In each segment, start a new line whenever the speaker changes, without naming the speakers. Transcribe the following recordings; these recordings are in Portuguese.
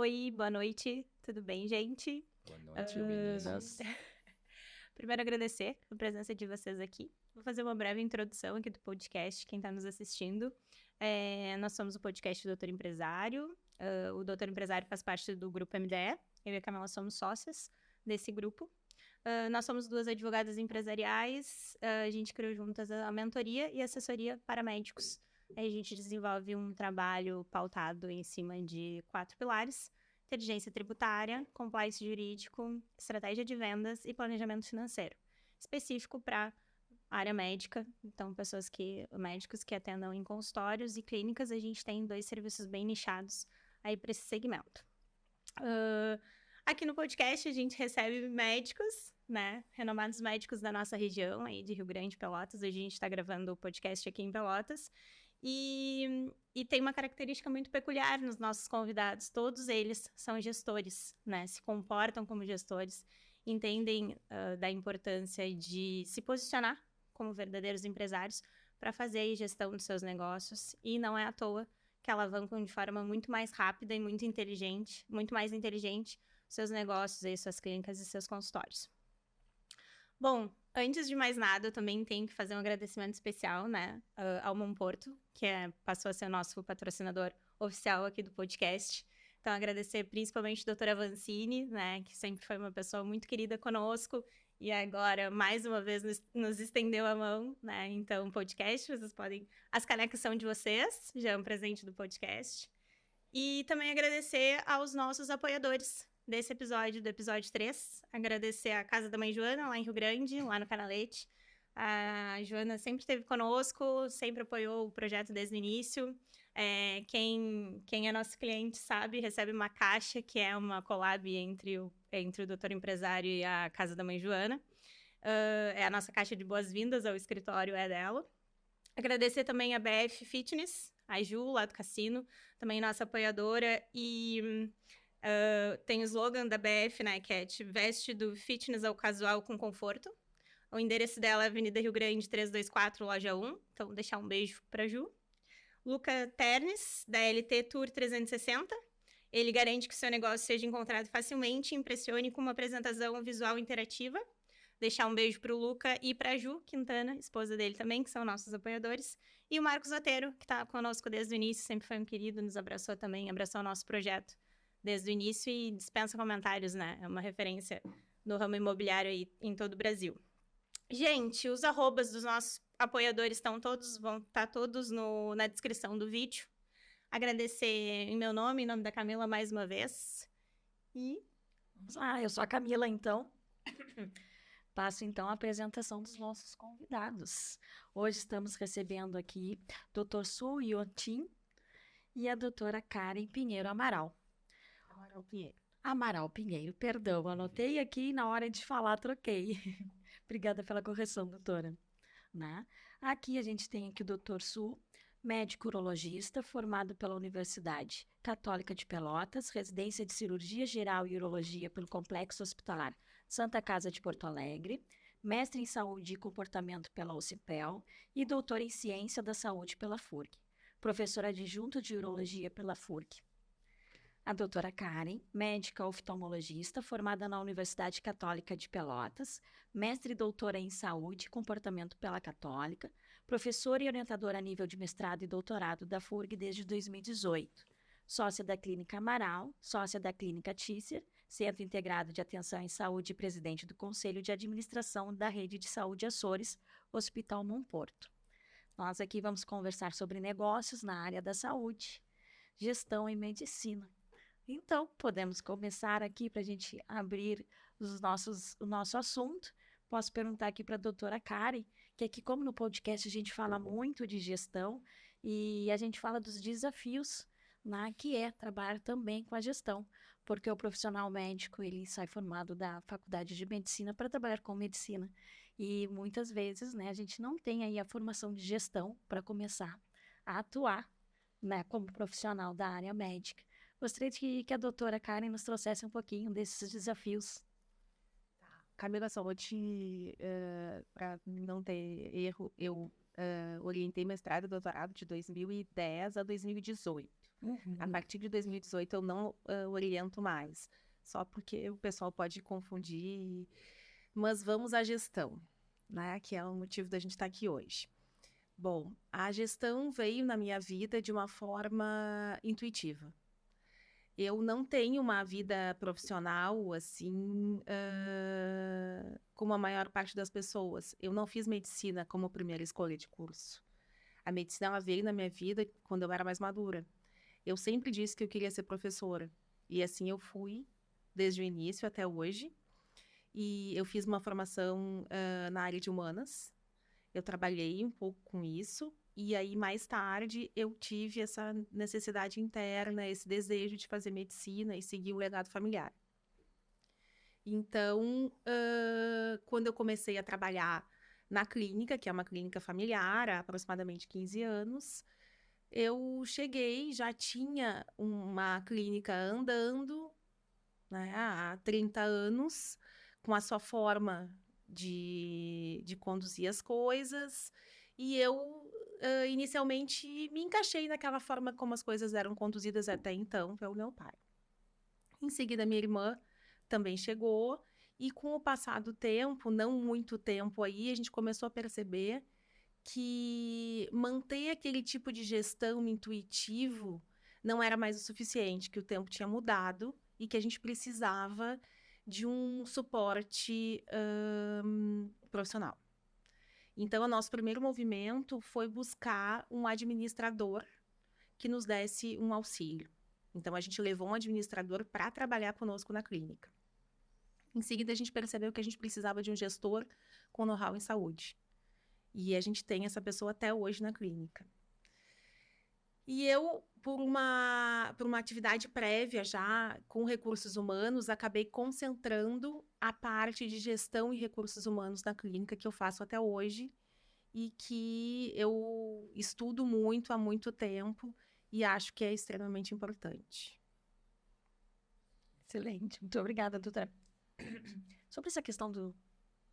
Oi, boa noite, tudo bem, gente?
Boa noite, meninas.
Primeiro, agradecer a presença de vocês aqui. Vou fazer uma breve introdução aqui do podcast, quem está nos assistindo. Nós somos o podcast do Doutor Empresário. O Doutor Empresário faz parte do grupo MDE. Eu e a Camila somos sócias desse grupo. Nós somos duas advogadas empresariais. A gente criou juntas a mentoria e assessoria para médicos. A gente desenvolve um trabalho pautado em cima de 4 pilares: inteligência tributária, compliance jurídico, estratégia de vendas e planejamento financeiro, específico para a área médica. Então, médicos que atendam em consultórios e clínicas. A gente tem 2 serviços bem nichados aí para esse segmento. Aqui no podcast a gente recebe médicos, né, renomados médicos da nossa região, aí de Rio Grande, Pelotas. A gente está gravando o podcast aqui em Pelotas. E tem uma característica muito peculiar nos nossos convidados: todos eles são gestores, né? Se comportam como gestores, entendem da importância de se posicionar como verdadeiros empresários para fazer a gestão dos seus negócios, e não é à toa que alavancam de forma muito mais rápida e muito mais inteligente seus negócios, aí, suas clínicas e seus consultórios. Bom, antes de mais nada, eu também tenho que fazer um agradecimento especial, né, ao Monporto, que passou a ser o nosso patrocinador oficial aqui do podcast. Então, agradecer principalmente a doutora Vancini, né, que sempre foi uma pessoa muito querida conosco e agora, mais uma vez, nos estendeu a mão, né. Então, podcast, vocês podem... As canecas são de vocês, já é um presente do podcast. E também agradecer aos nossos apoiadores desse episódio, do episódio 3. Agradecer a Casa da Mãe Joana, lá em Rio Grande, lá no Canalete. A Joana sempre esteve conosco, sempre apoiou o projeto desde o início. Quem é nosso cliente sabe, recebe uma caixa, que é uma collab entre o Doutor Empresário e a Casa da Mãe Joana. É a nossa caixa de boas-vindas ao escritório, é dela. Agradecer também a BF Fitness, a Ju, lá do Cassino, também nossa apoiadora. E tem o slogan da BF, né, que é: te veste do fitness ao casual com conforto. O endereço dela é Avenida Rio Grande 324, loja 1. Então, deixar um beijo pra Ju. Luca Ternes, da LT Tour 360. Ele garante que seu negócio seja encontrado facilmente e impressione com uma apresentação visual interativa. Deixar um beijo pro Luca e pra Ju Quintana, esposa dele também, que são nossos apoiadores. E o Marcos Otero, que tá conosco desde o início, sempre foi um querido, nos abraçou também, abraçou o nosso projeto desde o início e dispensa comentários, né? É uma referência no ramo imobiliário aí em todo o Brasil. Gente, os arrobas dos nossos apoiadores vão estar todos na descrição do vídeo. Agradecer em meu nome, em nome da Camila, mais uma vez. E...
eu sou a Camila, então. Passo, então, a apresentação dos nossos convidados. Hoje estamos recebendo aqui Dr. Su Yotin e a doutora Karen Pinheiro Amaral. Amaral Pinheiro, perdão, anotei aqui e na hora de falar troquei. Obrigada pela correção, doutora. Né? Aqui a gente tem aqui o Dr. Su, médico urologista, formado pela Universidade Católica de Pelotas, residência de cirurgia geral e urologia pelo Complexo Hospitalar Santa Casa de Porto Alegre, mestre em saúde e comportamento pela UCPEL e doutor em ciência da saúde pela FURG, professor adjunto de urologia pela FURG. A doutora Karen, médica oftalmologista, formada na Universidade Católica de Pelotas, mestre e doutora em saúde e comportamento pela Católica, professora e orientadora a nível de mestrado e doutorado da FURG desde 2018, sócia da Clínica Amaral, sócia da Clínica Tícer, Centro Integrado de Atenção em Saúde e presidente do Conselho de Administração da Rede de Saúde Açores, Hospital Monporto. Nós aqui vamos conversar sobre negócios na área da saúde, gestão e medicina. Então, podemos começar aqui para a gente abrir o nosso assunto. Posso perguntar aqui para a doutora Karen, que aqui, como no podcast, a gente fala muito de gestão e a gente fala dos desafios, né, que é trabalhar também com a gestão, porque o profissional médico, ele sai formado da faculdade de medicina para trabalhar com medicina. E muitas vezes, né, a gente não tem aí a formação de gestão para começar a atuar, né, como profissional da área médica. Gostaria que a doutora Karen nos trouxesse um pouquinho desses desafios.
Camila, só vou para não ter erro, eu orientei mestrado e doutorado de 2010 a 2018. A partir de 2018 eu não oriento mais, só porque o pessoal pode confundir. Mas vamos à gestão, né? Que é o motivo da gente estar aqui hoje. Bom, a gestão veio na minha vida de uma forma intuitiva. Eu não tenho uma vida profissional, assim, como a maior parte das pessoas. Eu não fiz medicina como primeira escolha de curso. A medicina, ela veio na minha vida quando eu era mais madura. Eu sempre disse que eu queria ser professora. E assim eu fui, desde o início até hoje. E eu fiz uma formação na área de humanas. Eu trabalhei um pouco com isso. E aí, mais tarde, eu tive essa necessidade interna, esse desejo de fazer medicina e seguir o legado familiar. Então, quando eu comecei a trabalhar na clínica, que é uma clínica familiar, há aproximadamente 15 anos, eu cheguei, já tinha uma clínica andando, né, há 30 anos, com a sua forma de conduzir as coisas, e eu inicialmente me encaixei naquela forma como as coisas eram conduzidas até então pelo meu pai. Em seguida, minha irmã também chegou, e com o passar do tempo, não muito tempo aí, a gente começou a perceber que manter aquele tipo de gestão intuitivo não era mais o suficiente, que o tempo tinha mudado e que a gente precisava de um suporte profissional. Então, o nosso primeiro movimento foi buscar um administrador que nos desse um auxílio. Então, a gente levou um administrador para trabalhar conosco na clínica. Em seguida, a gente percebeu que a gente precisava de um gestor com know-how em saúde. E a gente tem essa pessoa até hoje na clínica. E eu, por uma atividade prévia já com recursos humanos, acabei concentrando a parte de gestão e recursos humanos na clínica que eu faço até hoje e que eu estudo muito há muito tempo e acho que é extremamente importante.
Excelente. Muito obrigada, doutora. Sobre essa questão do...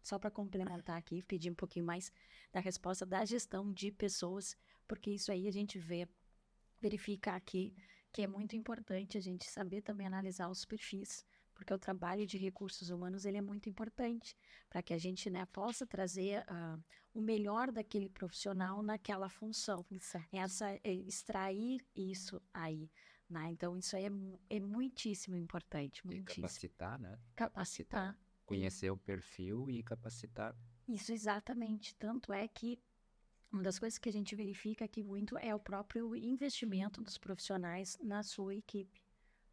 Só para complementar aqui, pedir um pouquinho mais da resposta da gestão de pessoas, porque isso aí a gente verifica aqui que é muito importante a gente saber também analisar os perfis, porque o trabalho de recursos humanos ele é muito importante para que a gente, né, possa trazer o melhor daquele profissional naquela função. Extrair isso aí. Né? Então, isso aí é muitíssimo importante. Muitíssimo.
E capacitar, né?
Capacitar.
Conhecer o perfil e capacitar.
Isso, exatamente. Tanto é que uma das coisas que a gente verifica aqui muito é o próprio investimento dos profissionais na sua equipe,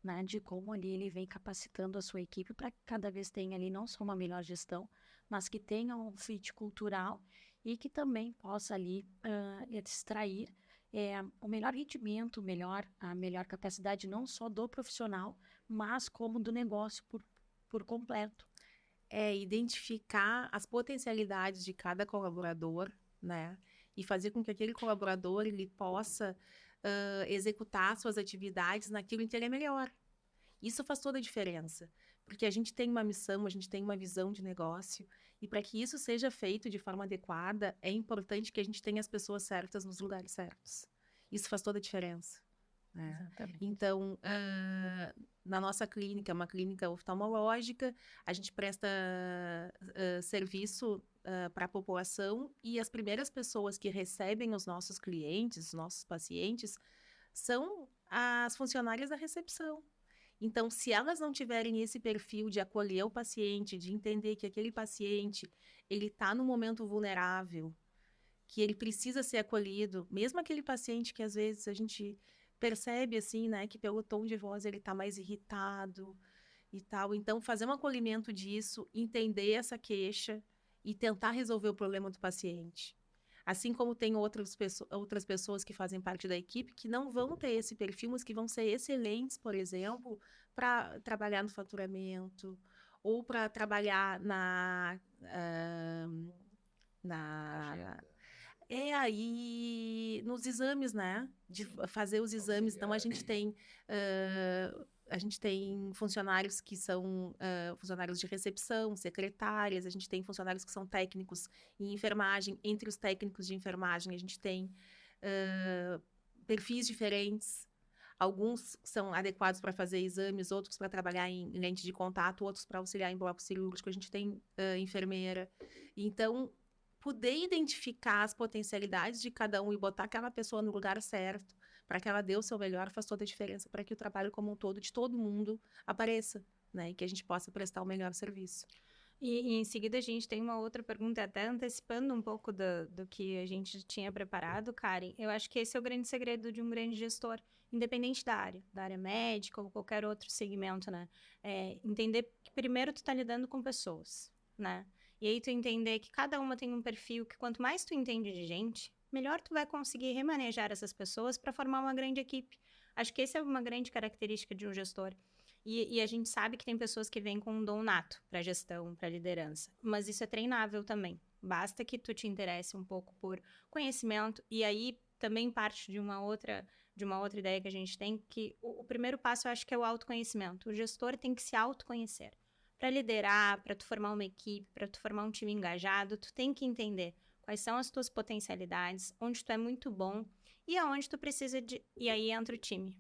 né? De como ali ele vem capacitando a sua equipe para que cada vez tenha ali não só uma melhor gestão, mas que tenha um fit cultural e que também possa ali extrair o melhor rendimento, a melhor capacidade não só do profissional, mas como do negócio por completo.
Identificar as potencialidades de cada colaborador, né? E fazer com que aquele colaborador ele possa executar suas atividades naquilo em que ele é melhor. Isso faz toda a diferença, porque a gente tem uma missão, a gente tem uma visão de negócio, e para que isso seja feito de forma adequada, é importante que a gente tenha as pessoas certas nos lugares certos. Isso faz toda a diferença.
Exatamente.
Então, na nossa clínica, uma clínica oftalmológica, a gente presta serviço para a população e as primeiras pessoas que recebem os nossos clientes, os nossos pacientes, são as funcionárias da recepção. Então, se elas não tiverem esse perfil de acolher o paciente, de entender que aquele paciente ele está num momento vulnerável, que ele precisa ser acolhido, mesmo aquele paciente que às vezes a gente percebe assim, né, que pelo tom de voz ele está mais irritado e tal. Então, fazer um acolhimento disso, entender essa queixa e tentar resolver o problema do paciente. Assim como tem outras pessoas que fazem parte da equipe que não vão ter esse perfil, mas que vão ser excelentes, por exemplo, para trabalhar no faturamento ou para trabalhar aí nos exames, né? De fazer os exames. Então, a gente tem funcionários que são funcionários de recepção, secretárias, a gente tem funcionários que são técnicos em enfermagem. Entre os técnicos de enfermagem, a gente tem perfis diferentes. Alguns são adequados para fazer exames, outros para trabalhar em lente de contato, outros para auxiliar em bloco cirúrgico. A gente tem enfermeira. Então, poder identificar as potencialidades de cada um e botar aquela pessoa no lugar certo, para que ela dê o seu melhor, faz toda a diferença para que o trabalho como um todo, de todo mundo, apareça, né? E que a gente possa prestar o melhor serviço.
E em seguida a gente tem uma outra pergunta, até antecipando um pouco do que a gente tinha preparado, Karen. Eu acho que esse é o grande segredo de um grande gestor, independente da área médica ou qualquer outro segmento, né? Entender que primeiro tu tá lidando com pessoas, né? E aí tu entender que cada uma tem um perfil, que quanto mais tu entende de gente, melhor tu vai conseguir remanejar essas pessoas para formar uma grande equipe. Acho que essa é uma grande característica de um gestor. E a gente sabe que tem pessoas que vêm com um dom nato para gestão, para liderança. Mas isso é treinável também. Basta que tu te interesse um pouco por conhecimento. E aí também parte de uma outra ideia que a gente tem, que o primeiro passo eu acho que é o autoconhecimento. O gestor tem que se autoconhecer. Para liderar, para tu formar uma equipe, para tu formar um time engajado, tu tem que entender quais são as tuas potencialidades, onde tu é muito bom e aonde tu precisa de... E aí entra o time,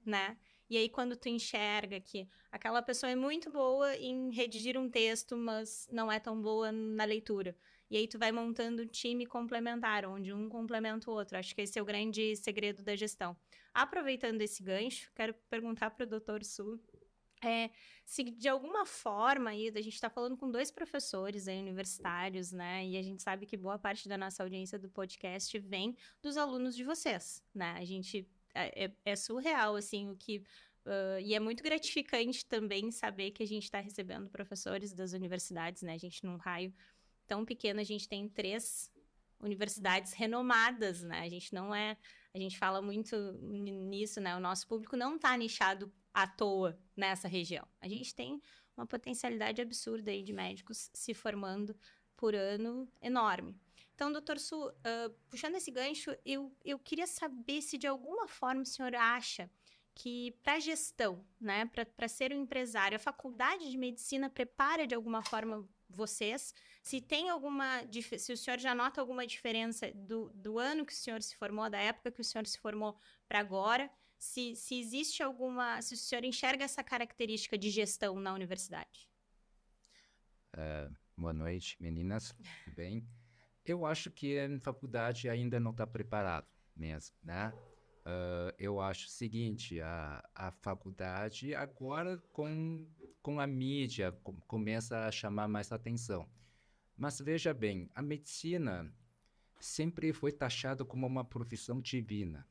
né? E aí, quando tu enxerga que aquela pessoa é muito boa em redigir um texto, mas não é tão boa na leitura. E aí, tu vai montando um time complementar, onde um complementa o outro. Acho que esse é o grande segredo da gestão. Aproveitando esse gancho, quero perguntar para o Dr. Su, se de alguma forma, aí, a gente está falando com 2 professores aí, universitários, né? E a gente sabe que boa parte da nossa audiência do podcast vem dos alunos de vocês, né? A gente... É surreal, assim, o que... e é muito gratificante também saber que a gente está recebendo professores das universidades, né? A gente, num raio tão pequeno, a gente tem 3 universidades renomadas, né? A gente não é... A gente fala muito nisso, né? O nosso público não está nichado à toa nessa região. A gente tem uma potencialidade absurda aí de médicos se formando por ano enorme. Então, doutor Su, puxando esse gancho, eu queria saber se de alguma forma o senhor acha que para gestão, né, para ser um empresário, a faculdade de medicina prepara de alguma forma vocês? Se tem se o senhor já nota alguma diferença do ano que o senhor se formou, da época que o senhor se formou para agora, se existe se o senhor enxerga essa característica de gestão na universidade?
Boa noite, meninas. Tudo bem? Eu acho que a faculdade ainda não está preparado mesmo, né? Eu acho o seguinte, a faculdade agora com a mídia começa a chamar mais atenção. Mas veja bem, a medicina sempre foi taxada como uma profissão divina,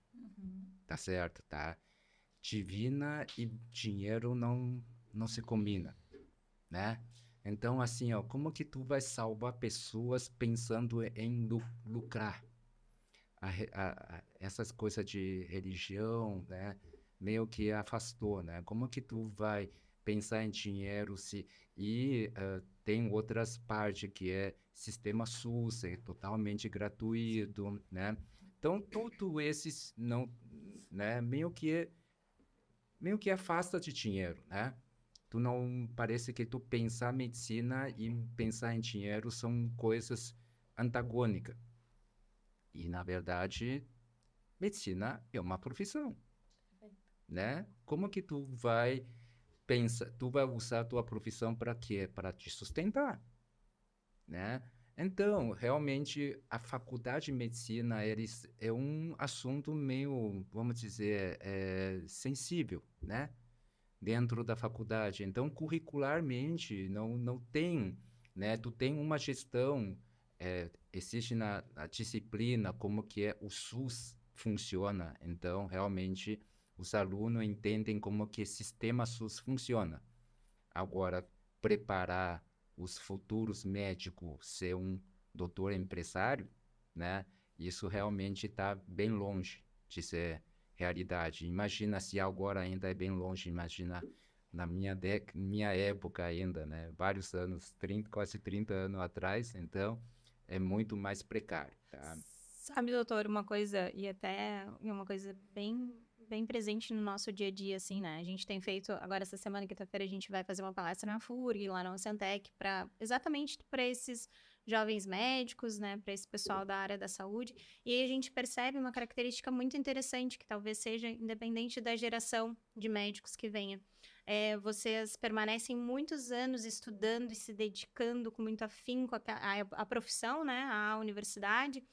tá certo, tá? Divina e dinheiro não se combina, né? Então, assim, ó, como que tu vai salvar pessoas pensando em lucrar? Essas coisas de religião, né, meio que afastou, né? Como que tu vai pensar em dinheiro tem outras partes que é sistema SUS, é totalmente gratuito, né? Então, tudo esses não, né, meio que afasta de dinheiro, né? Tu não parece que tu pensar medicina e pensar em dinheiro são coisas antagônicas. E, na verdade, medicina é uma profissão, né? Como que tu vai usar a tua profissão para quê? Para te sustentar, né? Então, realmente, a faculdade de medicina é um assunto meio, vamos dizer, sensível, né? Dentro da faculdade. Então, curricularmente, não tem, né? Tu tem uma gestão, existe na disciplina como que o SUS funciona. Então, realmente, os alunos entendem como que o sistema SUS funciona. Agora, preparar os futuros médicos ser um doutor empresário, né? Isso realmente está bem longe de ser realidade. Imagina se agora ainda é bem longe, imagina na minha época ainda, né? Vários anos, quase 30 anos atrás, então é muito mais precário, tá?
Sabe, doutor, uma coisa, e até uma coisa bem presente no nosso dia a dia, assim, né? A gente tem feito, agora essa semana, quinta-feira, a gente vai fazer uma palestra na FURG, lá na Ucentec, exatamente para esses jovens médicos, né, para esse pessoal da área da saúde. E aí a gente percebe uma característica muito interessante, que talvez seja independente da geração de médicos que venha. Vocês permanecem muitos anos estudando e se dedicando com muito afinco à profissão, né, à universidade.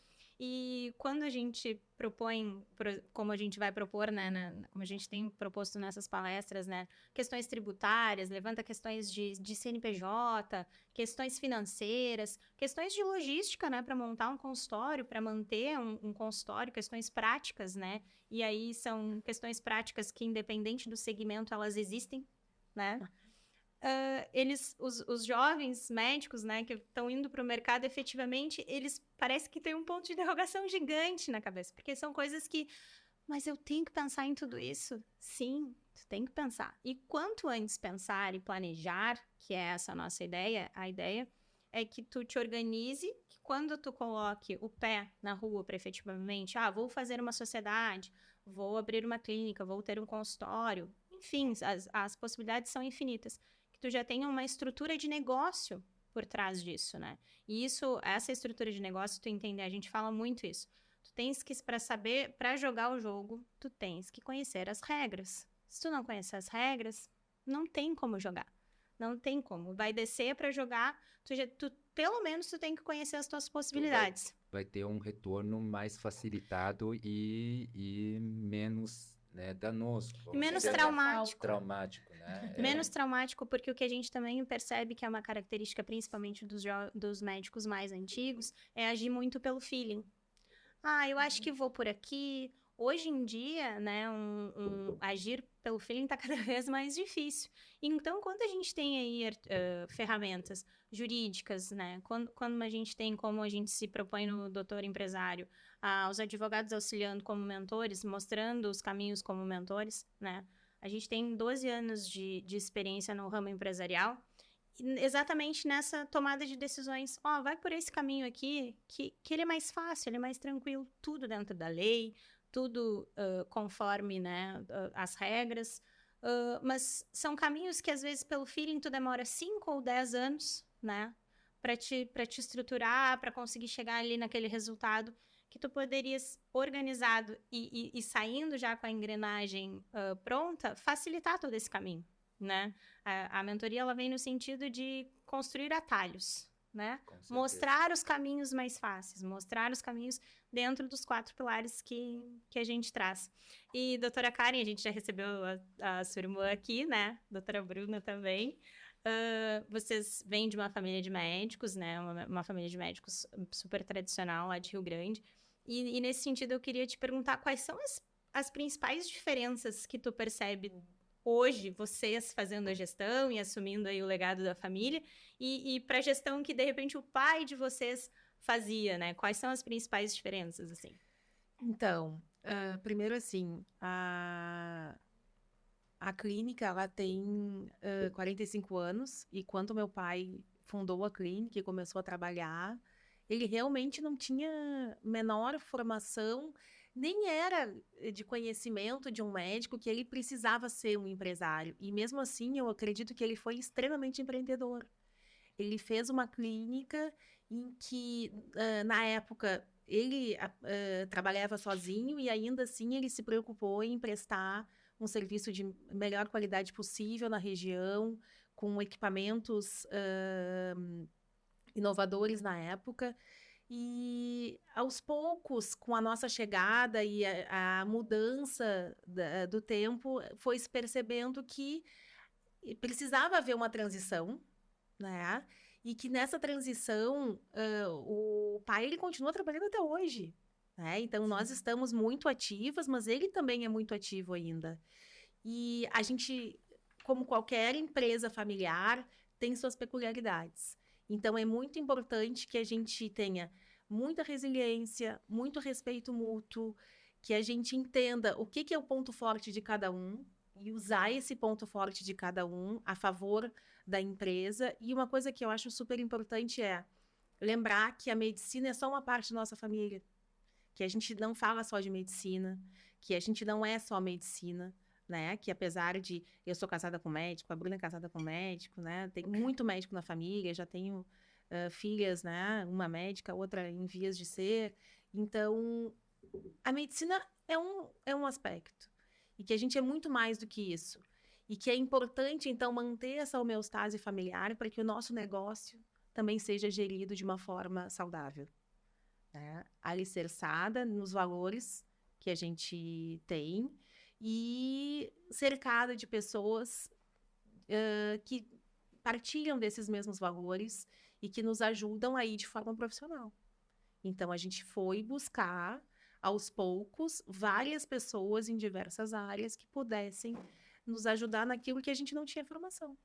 E quando a gente propõe, como a gente vai propor, né, como a gente tem proposto nessas palestras, né, questões tributárias, levanta questões de CNPJ, questões financeiras, questões de logística, né, para montar um consultório, para manter um consultório, questões práticas, né, e aí são questões práticas que, independente do segmento, elas existem, né. Os jovens médicos, né, que estão indo para o mercado, efetivamente, eles parece que têm um ponto de interrogação gigante na cabeça, porque são coisas que, mas eu tenho que pensar em tudo isso? Sim, tu tem que pensar. E quanto antes pensar e planejar, que é essa a nossa ideia, a ideia é que tu te organize, que quando tu coloque o pé na rua para efetivamente, vou fazer uma sociedade, vou abrir uma clínica, vou ter um consultório, enfim, as possibilidades são infinitas. Tu já tenha uma estrutura de negócio por trás disso, né? E essa estrutura de negócio, tu entender, a gente fala muito isso. Tu tens que, para jogar o jogo, tu tens que conhecer as regras. Se tu não conhecer as regras, não tem como jogar. Não tem como. Vai descer para jogar, pelo menos tu tem que conhecer as tuas possibilidades.
Vai ter um retorno mais facilitado e menos, né, danoso.
E menos
dizer,
traumático.
Traumático, né?
Menos traumático, porque o que a gente também percebe que é uma característica, principalmente dos médicos mais antigos, é agir muito pelo feeling. Eu acho que vou por aqui. Hoje em dia, né, agir pelo feeling está cada vez mais difícil. Então, quando a gente tem aí ferramentas jurídicas, né, quando a gente tem, como a gente se propõe no Doutor Empresário, os advogados auxiliando como mentores, mostrando os caminhos como mentores, né, a gente tem 12 anos de experiência no ramo empresarial, exatamente nessa tomada de decisões. Vai por esse caminho aqui, que ele é mais fácil, ele é mais tranquilo, tudo dentro da lei, tudo conforme, né, as regras. Mas são caminhos que, às vezes, pelo feeling, tu demora 5 ou 10 anos, né, para te estruturar, para conseguir chegar ali naquele resultado que tu poderias, organizado e saindo já com a engrenagem pronta, facilitar todo esse caminho, né? A mentoria, ela vem no sentido de construir atalhos, né? Mostrar os caminhos mais fáceis, mostrar os caminhos dentro dos 4 pilares que a gente traz. E, doutora Karen, a gente já recebeu a sua irmã aqui, né? Doutora Bruna também. Vocês vêm de uma família de médicos, né? Uma família de médicos super tradicional lá de Rio Grande. E nesse sentido, eu queria te perguntar quais são as principais diferenças que tu percebe hoje, vocês fazendo a gestão e assumindo aí o legado da família, e para a gestão que, de repente, o pai de vocês fazia, né? Quais são as principais diferenças, assim?
Então, primeiro, assim, a clínica, ela tem 45 anos, e quando meu pai fundou a clínica e começou a trabalhar, ele realmente não tinha menor formação, nem era de conhecimento de um médico que ele precisava ser um empresário. E mesmo assim, eu acredito que ele foi extremamente empreendedor. Ele fez uma clínica em que, na época, ele trabalhava sozinho e ainda assim ele se preocupou em prestar um serviço de melhor qualidade possível na região, com equipamentos inovadores na época. E, aos poucos, com a nossa chegada e a mudança do tempo, foi se percebendo que precisava haver uma transição, né? E que nessa transição, o pai, ele continua trabalhando até hoje, né? Então, nós estamos muito ativas, mas ele também é muito ativo ainda. E a gente, como qualquer empresa familiar, tem suas peculiaridades. Então, é muito importante que a gente tenha muita resiliência, muito respeito mútuo, que a gente entenda o que é o ponto forte de cada um e usar esse ponto forte de cada um a favor da empresa. E uma coisa que eu acho super importante é lembrar que a medicina é só uma parte da nossa família, que a gente não fala só de medicina, que a gente não é só medicina, né? Que apesar de eu sou casada com médico, a Bruna é casada com médico, né? Tem muito médico na família, já tenho filhas, né? Uma médica, outra em vias de ser. Então, a medicina é um aspecto. E que a gente é muito mais do que isso. E que é importante, então, manter essa homeostase familiar para que o nosso negócio também seja gerido de uma forma saudável, né? Alicerçada nos valores que a gente tem e cercada de pessoas que partilham desses mesmos valores e que nos ajudam aí de forma profissional. Então, a gente foi buscar, aos poucos, várias pessoas em diversas áreas que pudessem nos ajudar naquilo que a gente não tinha formação,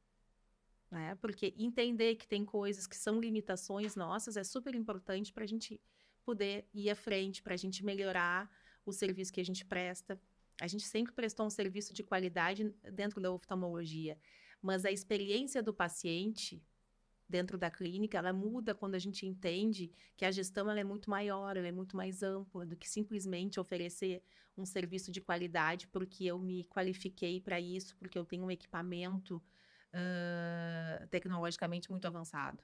né? Porque entender que tem coisas que são limitações nossas é super importante para a gente poder ir à frente, para a gente melhorar o serviço que a gente presta. A gente sempre prestou um serviço de qualidade dentro da oftalmologia, mas a experiência do paciente dentro da clínica, ela muda quando a gente entende que a gestão ela é muito maior, ela é muito mais ampla do que simplesmente oferecer um serviço de qualidade porque eu me qualifiquei para isso, porque eu tenho um equipamento tecnologicamente muito avançado.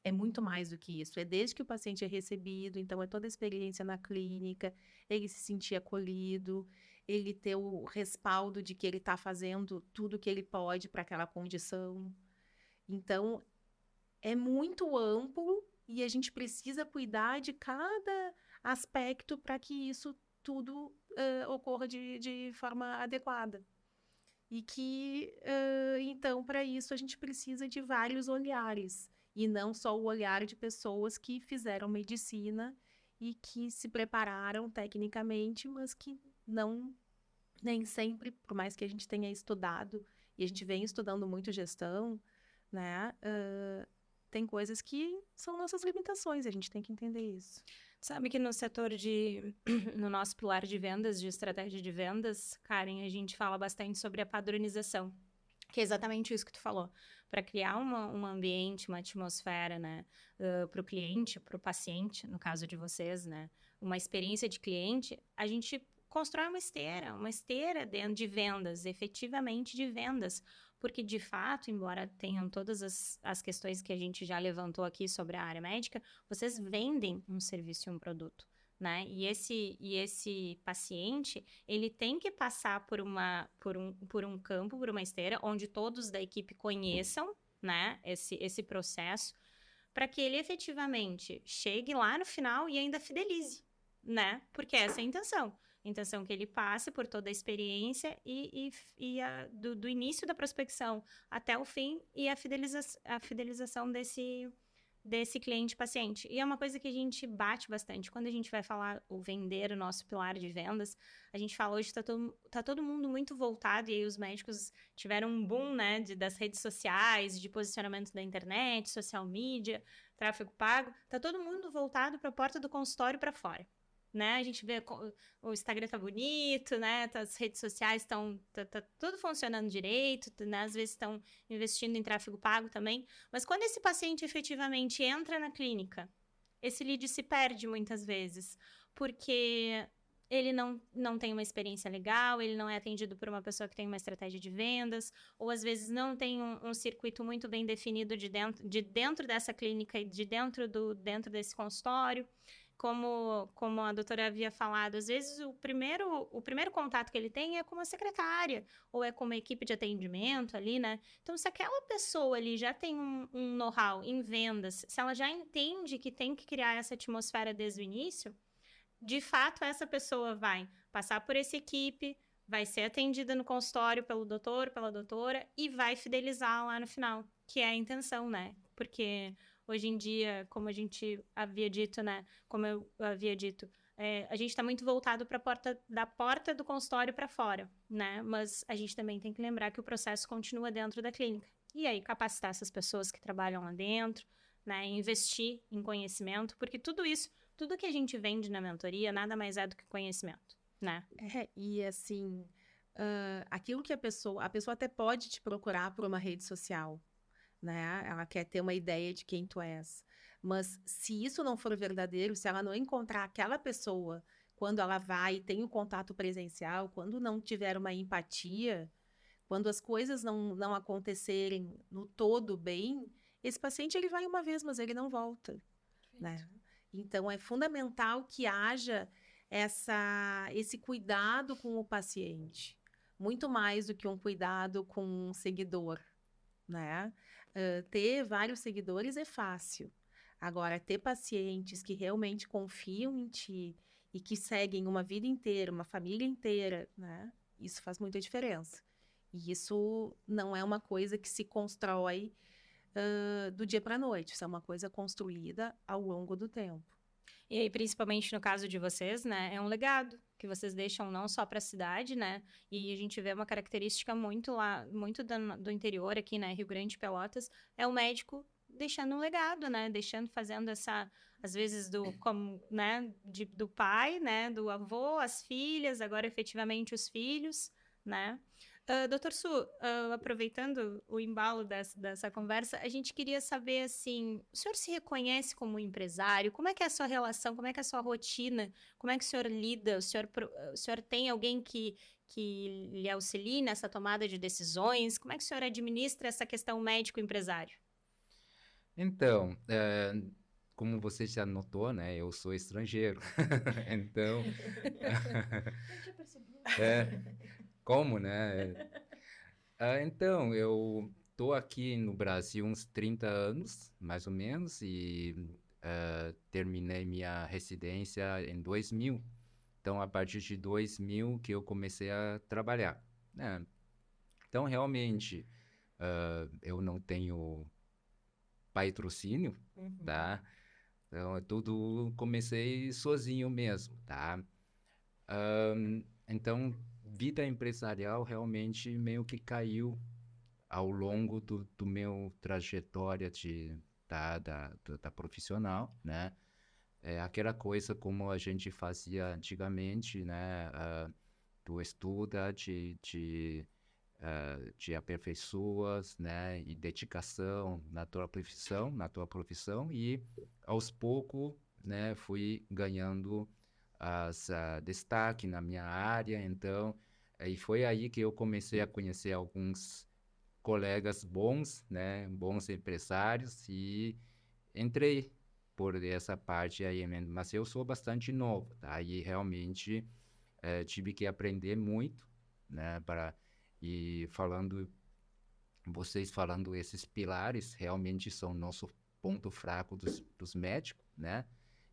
É muito mais do que isso. É desde que o paciente é recebido, então é toda a experiência na clínica, ele se sentir acolhido, ele ter o respaldo de que ele está fazendo tudo o que ele pode para aquela condição. Então, é muito amplo e a gente precisa cuidar de cada aspecto para que isso tudo ocorra de forma adequada. E que, então, para isso, a gente precisa de vários olhares, e não só o olhar de pessoas que fizeram medicina e que se prepararam tecnicamente, mas que não, nem sempre, por mais que a gente tenha estudado, e a gente vem estudando muito gestão, né? Tem coisas que são nossas limitações, a gente tem que entender isso.
Sabe que no setor no nosso pilar de vendas, de estratégia de vendas, Karen, a gente fala bastante sobre a padronização, que é exatamente isso que tu falou. Para criar um ambiente, uma atmosfera, né, para o cliente, para o paciente, no caso de vocês, né, uma experiência de cliente, a gente constrói uma esteira dentro de vendas, efetivamente de vendas, porque de fato, embora tenham todas as questões que a gente já levantou aqui sobre a área médica, vocês vendem um serviço e um produto, né? E esse paciente, ele tem que passar por um campo, por uma esteira, onde todos da equipe conheçam, né, esse processo, para que ele efetivamente chegue lá no final e ainda fidelize, né? Porque essa é a intenção. A intenção que ele passe por toda a experiência do início da prospecção até o fim e a fidelização desse cliente-paciente. E é uma coisa que a gente bate bastante. Quando a gente vai falar o vender, o nosso pilar de vendas, a gente fala hoje tá todo mundo muito voltado, e aí os médicos tiveram um boom, né, das redes sociais, de posicionamento da internet, social media, tráfego pago. Tá todo mundo voltado para a porta do consultório para fora. Né? A gente vê o Instagram tá bonito, né? As redes sociais estão tá tudo funcionando direito, né? Às vezes estão investindo em tráfego pago também. Mas quando esse paciente efetivamente entra na clínica, esse lead se perde muitas vezes, porque ele não tem uma experiência legal, ele não é atendido por uma pessoa que tem uma estratégia de vendas, ou às vezes não tem um circuito muito bem definido de dentro dessa clínica e dentro desse consultório. Como a doutora havia falado, às vezes o primeiro contato que ele tem é com uma secretária, ou é com uma equipe de atendimento ali, né? Então, se aquela pessoa ali já tem um know-how em vendas, se ela já entende que tem que criar essa atmosfera desde o início, de fato, essa pessoa vai passar por essa equipe, vai ser atendida no consultório pelo doutor, pela doutora, e vai fidelizar lá no final, que é a intenção, né? Porque hoje em dia, como a gente havia dito, né? Como eu havia dito, a gente está muito voltado para da porta do consultório para fora, né? Mas a gente também tem que lembrar que o processo continua dentro da clínica. E aí, capacitar essas pessoas que trabalham lá dentro, né? Investir em conhecimento, porque tudo que a gente vende na mentoria nada mais é do que conhecimento, né?
E assim, aquilo que a pessoa até pode te procurar por uma rede social, né? Ela quer ter uma ideia de quem tu és. Mas se isso não for verdadeiro, se ela não encontrar aquela pessoa quando ela vai e tem o contato presencial, quando não tiver uma empatia, quando as coisas não acontecerem no todo bem, esse paciente ele vai uma vez, mas ele não volta, né? Então, é fundamental que haja esse cuidado com o paciente, muito mais do que um cuidado com um seguidor, né? Ter vários seguidores é fácil. Agora, ter pacientes que realmente confiam em ti e que seguem uma vida inteira, uma família inteira, né? Isso faz muita diferença. E isso não é uma coisa que se constrói do dia para a noite. Isso é uma coisa construída ao longo do tempo.
E aí, principalmente no caso de vocês, né, é um legado que vocês deixam não só para a cidade, né, e a gente vê uma característica muito lá, muito do interior aqui, né, Rio Grande, Pelotas, é o médico deixando um legado, né, fazendo essa, às vezes né, do pai, né, do avô, as filhas, agora efetivamente os filhos, né. Doutor Su, aproveitando o embalo dessa conversa, a gente queria saber, assim, o senhor se reconhece como empresário? Como é que é a sua relação? Como é que é a sua rotina? Como é que o senhor lida? O senhor tem alguém que lhe auxilie nessa tomada de decisões? Como é que o senhor administra essa questão médico-empresário?
Então, como você já notou, né, eu sou estrangeiro. Então, é, como, né? Então, eu tô aqui no Brasil uns 30 anos, mais ou menos, e terminei minha residência em 2000. Então, a partir de 2000 que eu comecei a trabalhar, né? Então, realmente, eu não tenho patrocínio, tá? Então, tudo comecei sozinho mesmo, tá? Então, vida empresarial realmente meio que caiu ao longo do meu trajetória da profissional, né? É aquela coisa como a gente fazia antigamente, né? Tu estuda, te aperfeiçoas, né? E dedicação na tua profissão e aos poucos, né? Fui ganhando destaque na minha área, então, e foi aí que eu comecei a conhecer alguns colegas bons, né, bons empresários e entrei por essa parte aí, mas eu sou bastante novo, tá? E realmente tive que aprender muito, né, vocês falando esses pilares realmente são nosso ponto fraco dos médicos, né?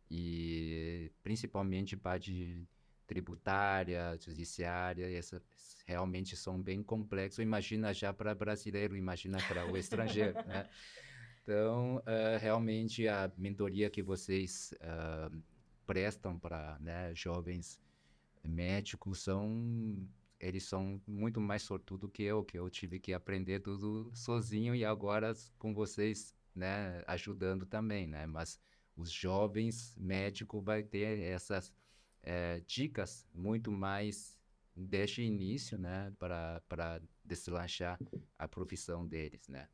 E principalmente parte tributária, judiciária, essas realmente são bem complexos. Imagina já para brasileiro, imagina para o estrangeiro, né? Então, realmente a mentoria que vocês prestam para, né, jovens médicos eles são muito mais sortudos que eu tive que aprender tudo sozinho e agora com vocês, né, ajudando também, né? Mas os jovens médicos vai ter essas dicas muito mais desde o início, né, para deslanchar a profissão deles, né?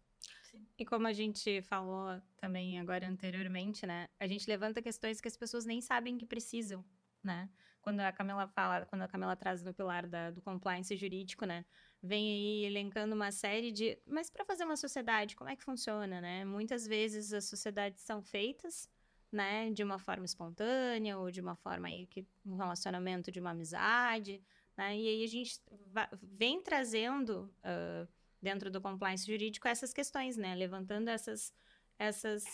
E como a gente falou também agora anteriormente, né? A gente levanta questões que as pessoas nem sabem que precisam, né? Quando a Camila traz no pilar do compliance jurídico, né? Vem aí elencando uma série de... Mas para fazer uma sociedade, como é que funciona, né? Muitas vezes as sociedades são feitas, né? De uma forma espontânea ou de uma forma aí um relacionamento de uma amizade, né? E aí a gente vem trazendo... dentro do compliance jurídico, essas questões, né? Levantando essas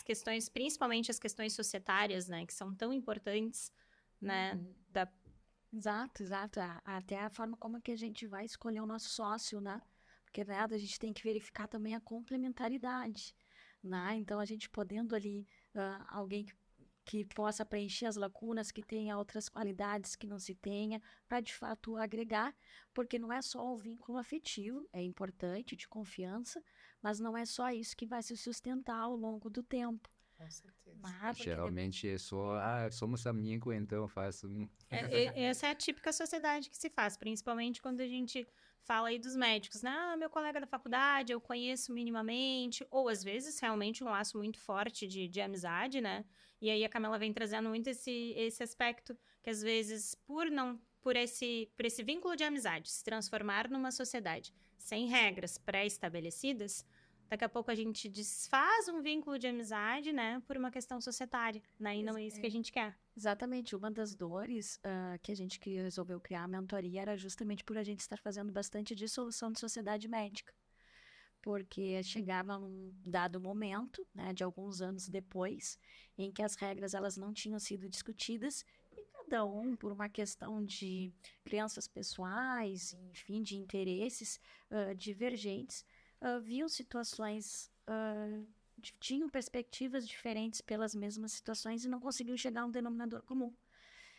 questões, principalmente as questões societárias, né? Que são tão importantes, né?
Exato, exato. Até a forma como que a gente vai escolher o nosso sócio, né? Porque, né, a gente tem que verificar também a complementaridade, né? Então, a gente podendo ali, alguém que possa preencher as lacunas, que tenha outras qualidades que não se tenha, para de fato agregar, porque não é só o vínculo afetivo, é importante, de confiança, mas não é só isso que vai se sustentar ao longo do tempo.
Com certeza.
Mas,
Geralmente é só, somos amigos, então eu faço
Essa é a típica sociedade que se faz, principalmente quando a gente fala aí dos médicos, né? Meu colega da faculdade, eu conheço minimamente, ou às vezes realmente um laço muito forte de amizade, né? E aí a Camila vem trazendo muito esse aspecto que às vezes por esse vínculo de amizade se transformar numa sociedade sem regras pré-estabelecidas, Daqui a pouco a gente desfaz um vínculo de amizade, né, por uma questão societária, né? E não é isso que a gente quer.
Exatamente. Uma das dores que a gente resolveu criar a mentoria era justamente por a gente estar fazendo bastante dissolução de sociedade médica. Porque chegava um dado momento, né, de alguns anos depois, em que as regras elas não tinham sido discutidas e cada um, por uma questão de crenças pessoais, enfim, de interesses divergentes, viam situações, tinham perspectivas diferentes pelas mesmas situações e não conseguiam chegar a um denominador comum.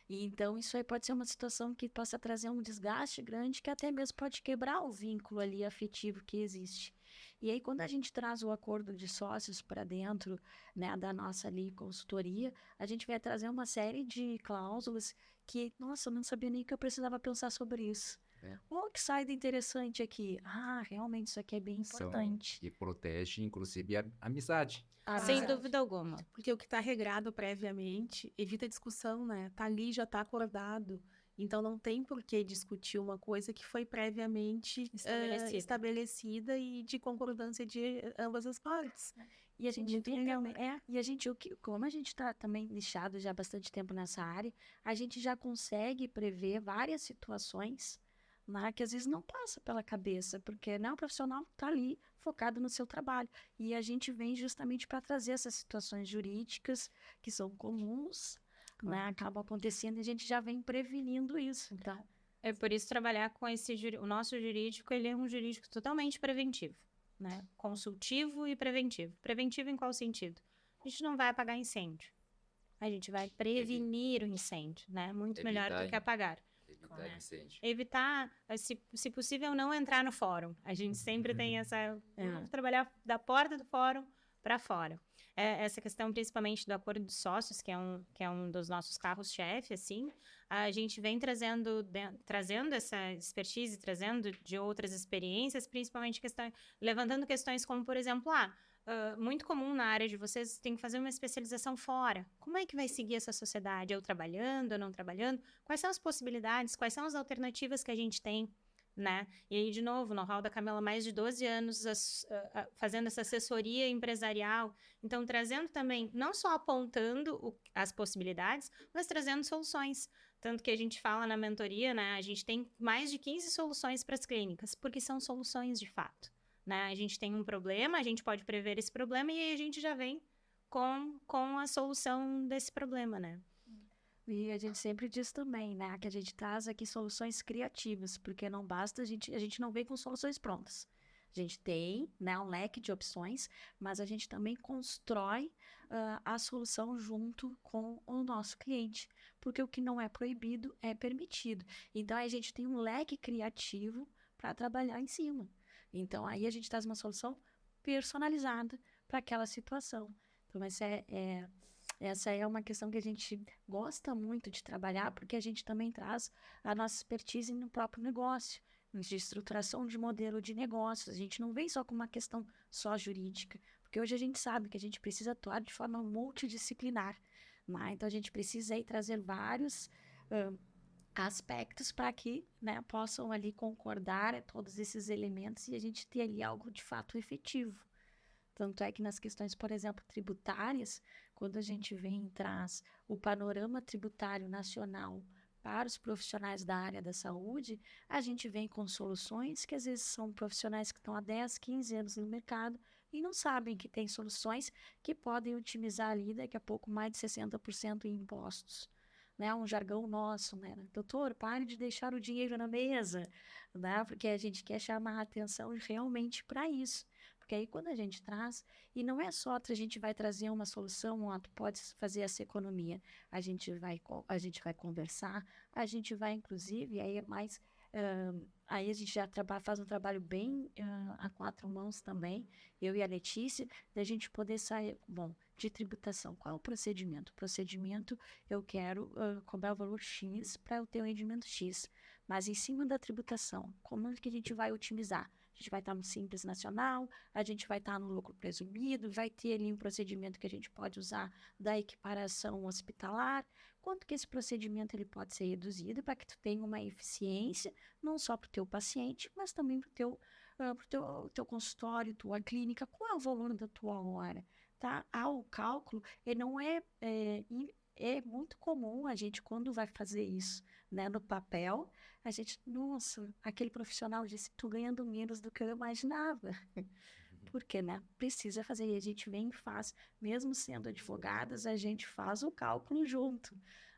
E então, isso aí pode ser uma situação que possa trazer um desgaste grande, que até mesmo pode quebrar o vínculo ali afetivo que existe. E aí, quando a gente traz o acordo de sócios para dentro, né, da nossa ali consultoria, a gente vai trazer uma série de cláusulas que, nossa, eu não sabia nem que eu precisava pensar sobre isso. O que sai de interessante aqui? Ah, realmente isso aqui é bem importante.
E protege, inclusive, a amizade.
Sem dúvida alguma.
Porque o que está regrado previamente evita discussão, né? Tá ali, já tá acordado. Então não tem por que discutir uma coisa que foi previamente estabelecida e de concordância de ambas as partes.
E a gente como a gente está também lixado já há bastante tempo nessa área, a gente já consegue prever várias situações, né, que às vezes não passa pela cabeça, porque, né, o profissional está ali focado no seu trabalho. E a gente vem justamente para trazer essas situações jurídicas que são comuns, né, acabam acontecendo e a gente já vem prevenindo isso. Então,
é por isso trabalhar com o nosso jurídico, ele é um jurídico totalmente preventivo, né? Consultivo e preventivo. Preventivo em qual sentido? A gente não vai apagar incêndio. A gente vai prevenir o incêndio, né? Muito melhor do que apagar.
Evitar incêndio.
Evitar, se possível, não entrar no fórum. A gente sempre tem essa... Vamos trabalhar da porta do fórum para fora. Essa questão, principalmente do acordo dos sócios, que é um dos nossos carros-chefe, assim, a gente vem trazendo essa expertise, trazendo de outras experiências, principalmente levantando questões como, por exemplo, muito comum na área de vocês, tem que fazer uma especialização fora. Como é que vai seguir essa sociedade? Eu trabalhando, eu não trabalhando? Quais são as possibilidades? Quais são as alternativas que a gente tem? Né? E aí, de novo, no know-how da Camila, mais de 12 anos fazendo essa assessoria empresarial. Então, trazendo também, não só apontando as possibilidades, mas trazendo soluções. Tanto que a gente fala na mentoria, né? A gente tem mais de 15 soluções para as clínicas, porque são soluções de fato. Né? A gente tem um problema, a gente pode prever esse problema e aí a gente já vem com a solução desse problema, né?
E a gente sempre diz também, né, que a gente traz aqui soluções criativas, porque não basta, a gente não vem com soluções prontas. A gente tem, né, um leque de opções, mas a gente também constrói a solução junto com o nosso cliente, porque o que não é proibido é permitido. Então, a gente tem um leque criativo para trabalhar em cima. Então, aí a gente traz uma solução personalizada para aquela situação. Então, essa é uma questão que a gente gosta muito de trabalhar, porque a gente também traz a nossa expertise no próprio negócio, de estruturação de modelo de negócios. A gente não vem só com uma questão só jurídica, porque hoje a gente sabe que a gente precisa atuar de forma multidisciplinar, né? Então, a gente precisa aí trazer vários aspectos para que, né, possam ali concordar todos esses elementos e a gente ter ali algo de fato efetivo. Tanto é que nas questões, por exemplo, tributárias, quando a gente vem e traz o panorama tributário nacional para os profissionais da área da saúde, a gente vem com soluções que às vezes são profissionais que estão há 10, 15 anos no mercado e não sabem que tem soluções que podem otimizar ali daqui a pouco mais de 60% em impostos. Né, um jargão nosso, né? Doutor, pare de deixar o dinheiro na mesa, né? Porque a gente quer chamar a atenção realmente para isso. Porque aí quando a gente traz, e não é só a gente vai trazer uma solução, tu pode fazer essa economia, a gente vai conversar, a gente vai inclusive, aí é mais, aí a gente já faz um trabalho bem a quatro mãos também, eu e a Letícia, da gente poder sair, bom, de tributação, qual é o procedimento? O procedimento, eu quero cobrar o valor X para eu ter o rendimento X, mas em cima da tributação, como é que a gente vai otimizar? A gente vai estar no Simples Nacional, a gente vai estar no lucro presumido, vai ter ali um procedimento que a gente pode usar da equiparação hospitalar. Quanto que esse procedimento ele pode ser reduzido para que tu tenha uma eficiência, não só para o teu paciente, mas também para o teu para o teu consultório, tua clínica, qual é o valor da tua hora, tá? O cálculo, ele não é muito comum a gente, quando vai fazer isso, né, no papel, a gente, nossa, aquele profissional disse, tô ganhando menos do que eu imaginava. Porque, né, precisa fazer, e a gente vem e faz, mesmo sendo advogadas, a gente faz o cálculo junto,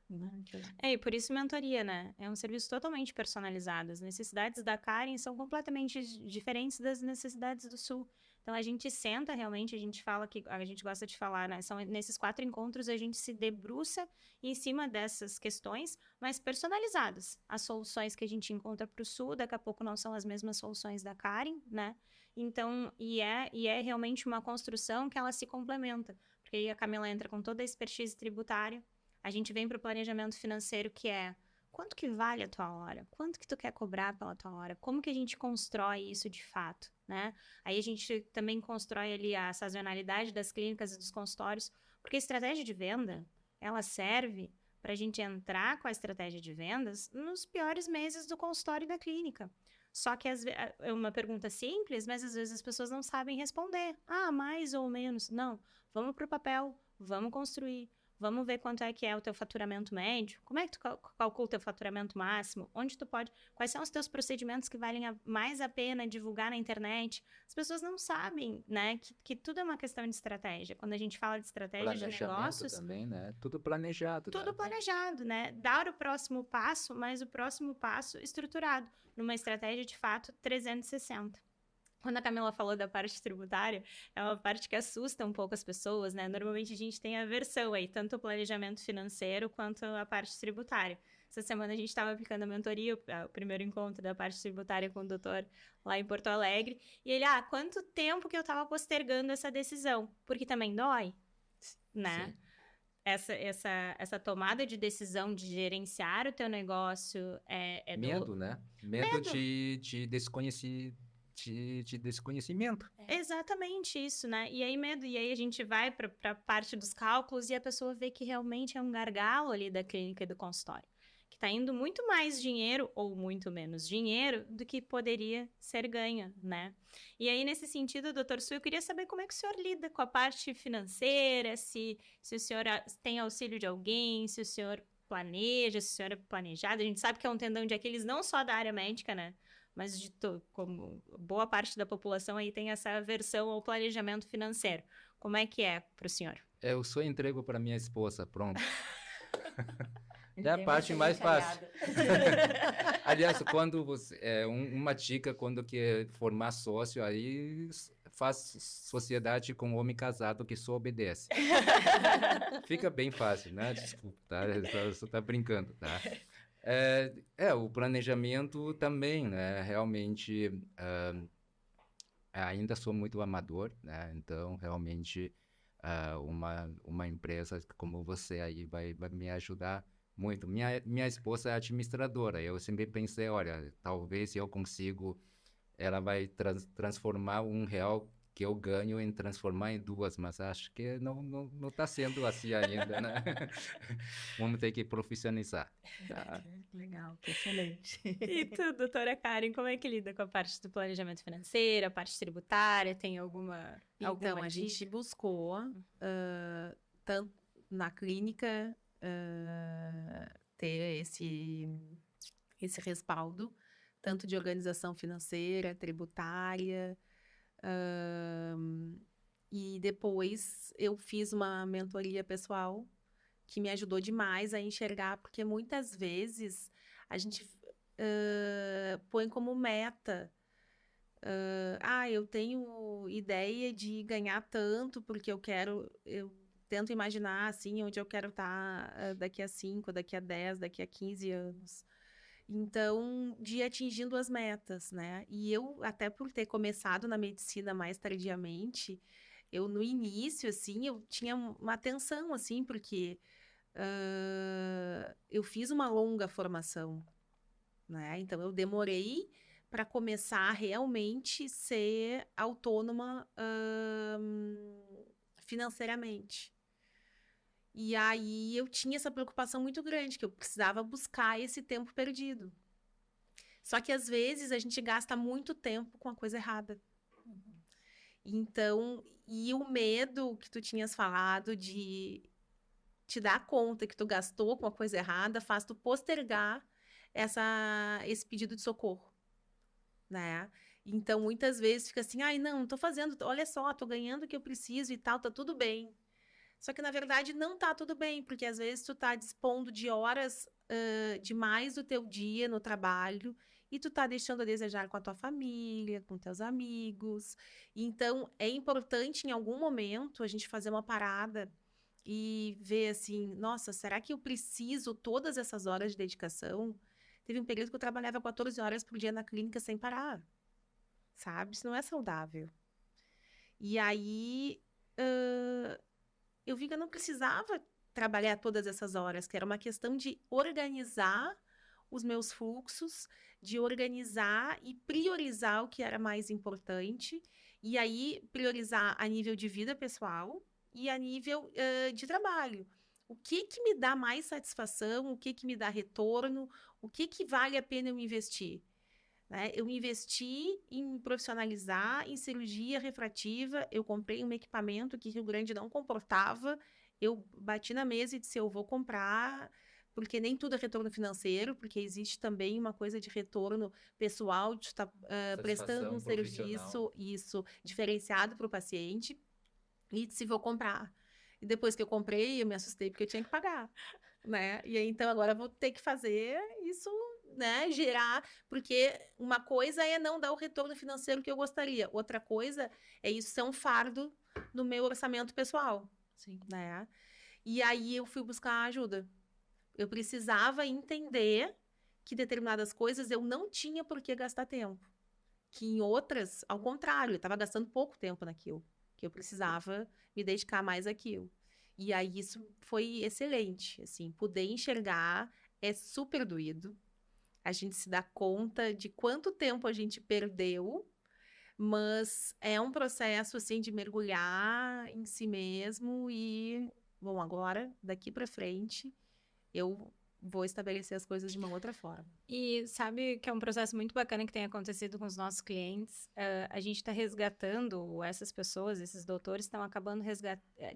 né? Então,
E por isso mentoria, né? É um serviço totalmente personalizado. As necessidades da Karen são completamente diferentes das necessidades do Sul. Então, a gente senta realmente, a gente fala que a gente gosta de falar, né? São nesses 4 encontros, a gente se debruça em cima dessas questões, mas personalizadas. As soluções que a gente encontra para o Sul, daqui a pouco não são as mesmas soluções da Karen, né? Então, e é realmente uma construção que ela se complementa. Porque aí a Camila entra com toda a expertise tributária, a gente vem para o planejamento financeiro, que é quanto que vale a tua hora? Quanto que tu quer cobrar pela tua hora? Como que a gente constrói isso de fato, né? Aí a gente também constrói ali a sazonalidade das clínicas e dos consultórios, porque a estratégia de venda, ela serve para a gente entrar com a estratégia de vendas nos piores meses do consultório e da clínica. Só que é uma pergunta simples, mas às vezes as pessoas não sabem responder. Mais ou menos. Não, vamos para o papel, vamos construir. Vamos ver quanto é que é o teu faturamento médio. Como é que tu calcula o teu faturamento máximo? Onde tu pode... Quais são os teus procedimentos que valem mais a pena divulgar na internet? As pessoas não sabem, né? Que tudo é uma questão de estratégia. Quando a gente fala de estratégia de
Planejamento
negócios...
também, né? Tudo planejado,
Tudo
né?
planejado, né? Dar o próximo passo, mas o próximo passo estruturado. Numa estratégia, de fato, 360. Quando a Camila falou da parte tributária, é uma parte que assusta um pouco as pessoas, né? Normalmente a gente tem aversão aí, tanto o planejamento financeiro quanto a parte tributária. Essa semana a gente estava aplicando a mentoria, o primeiro encontro da parte tributária com o doutor lá em Porto Alegre, e ele, quanto tempo que eu estava postergando essa decisão? Porque também dói, né?
Sim.
Essa tomada de decisão de gerenciar o teu negócio
Medo, né? Medo
Medo.
de desconhecimento.
Exatamente isso, né? E aí a gente vai para a parte dos cálculos e a pessoa vê que realmente é um gargalo ali da clínica e do consultório, que está indo muito mais dinheiro ou muito menos dinheiro do que poderia ser ganho, né? E aí, nesse sentido, doutor Su, eu queria saber como é que o senhor lida com a parte financeira, se o senhor tem auxílio de alguém, se o senhor planeja, se o senhor é planejado. A gente sabe que é um tendão de Aquiles não só da área médica, né? Mas como boa parte da população aí tem essa aversão ao planejamento financeiro. Como é que é para o senhor?
Eu só entrego para minha esposa, pronto.
ele
É a
tem
parte
uma
mais fácil.
secretariada.
Aliás, quando uma dica, quando quer formar sócio, aí faz sociedade com homem casado que só obedece. Fica bem fácil, né? Desculpa, tá? Só tá brincando, tá? O planejamento também, né? Realmente, ainda sou muito amador, né? Então, realmente, uma empresa como você aí vai me ajudar muito. Minha esposa é administradora. Eu sempre pensei, olha, talvez eu consigo, ela vai transformar R$ 1 que eu ganho em transformar em 2, mas acho que não está sendo assim ainda, né? Vamos ter que profissionalizar. Tá?
Legal, que excelente.
E tu, doutora Karen, como é que lida com a parte do planejamento financeiro, a parte tributária? Tem alguma
Então, a
dica?
gente buscou, tanto na clínica, ter esse respaldo, tanto de organização financeira, tributária. E depois eu fiz uma mentoria pessoal que me ajudou demais a enxergar, porque muitas vezes a gente põe como meta. Eu tenho ideia de ganhar tanto, porque eu tento imaginar, assim, onde eu quero estar daqui a 5, daqui a 10, daqui a 15 anos. Então, de ir atingindo as metas, né? E eu, até por ter começado na medicina mais tardiamente, eu, no início, assim, eu tinha uma tensão, assim, porque eu fiz uma longa formação, né? Então, eu demorei para começar a realmente ser autônoma financeiramente. E aí eu tinha essa preocupação muito grande, que eu precisava buscar esse tempo perdido. Só que às vezes a gente gasta muito tempo com a coisa errada. Então, e o medo que tu tinhas falado de te dar conta que tu gastou com a coisa errada faz tu postergar esse pedido de socorro, né? Então, muitas vezes fica assim, ai, não, tô fazendo, olha só, tô ganhando o que eu preciso e tal, tá tudo bem. Só que, na verdade, não tá tudo bem, porque às vezes tu tá dispondo de horas demais do teu dia no trabalho e tu tá deixando a desejar com a tua família, com teus amigos. Então, é importante, em algum momento, a gente fazer uma parada e ver assim, nossa, será que eu preciso todas essas horas de dedicação? Teve um período que eu trabalhava 14 horas por dia na clínica sem parar, sabe? Isso não é saudável. E aí, eu vi que eu não precisava trabalhar todas essas horas, que era uma questão de organizar os meus fluxos, de organizar e priorizar o que era mais importante, e aí priorizar a nível de vida pessoal e a nível de trabalho. O que que me dá mais satisfação, o que que me dá retorno, o que que vale a pena eu investir? Né? Eu investi em profissionalizar em cirurgia refrativa, eu comprei um equipamento que Rio Grande não comportava, eu bati na mesa e disse, eu vou comprar, porque nem tudo é retorno financeiro, porque existe também uma coisa de retorno pessoal, de estar prestando um
Satisfação profissional.
serviço, isso, diferenciado para o paciente, e disse, vou comprar. E depois que eu comprei, eu me assustei porque eu tinha que pagar, né? E aí, então, agora eu vou ter que fazer isso, né? Gerar, porque uma coisa é não dar o retorno financeiro que eu gostaria, outra coisa é isso ser um fardo no meu orçamento pessoal,
Sim.
né? E aí eu fui buscar ajuda. Eu precisava entender que determinadas coisas eu não tinha por que gastar tempo. Que em outras, ao contrário, eu estava gastando pouco tempo naquilo. Que eu precisava me dedicar mais àquilo. E aí isso foi excelente, assim, poder enxergar é super doído. A gente se dá conta de quanto tempo a gente perdeu, mas é um processo assim de mergulhar em si mesmo e, bom, agora daqui para frente eu vou estabelecer as coisas de uma outra forma.
E sabe que é um processo muito bacana que tem acontecido com os nossos clientes? A gente está resgatando essas pessoas, esses doutores estão acabando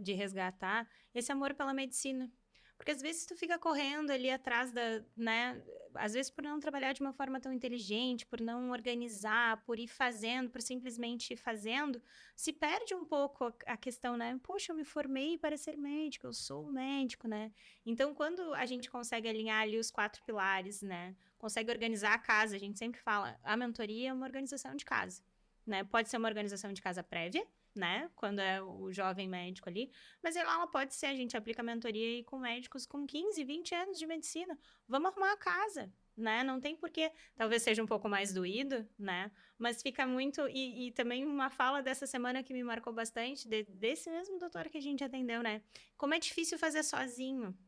de resgatar esse amor pela medicina. Porque às vezes tu fica correndo ali atrás né? Às vezes por não trabalhar de uma forma tão inteligente, por não organizar, por ir fazendo, por simplesmente ir fazendo, se perde um pouco a questão, né? Poxa, eu me formei para ser médico, eu sou médico, né? Então, quando a gente consegue alinhar ali os 4 pilares, né? Consegue organizar a casa, a gente sempre fala, a mentoria é uma organização de casa, né? Pode ser uma organização de casa prévia, né? Quando é o jovem médico ali, mas ela pode ser, a gente aplica a mentoria aí com médicos com 15, 20 anos de medicina. Vamos arrumar a casa, né? Não tem porquê, talvez seja um pouco mais doído, né? Mas fica muito, e também uma fala dessa semana que me marcou bastante, desse mesmo doutor que a gente atendeu, né? Como é difícil fazer sozinho.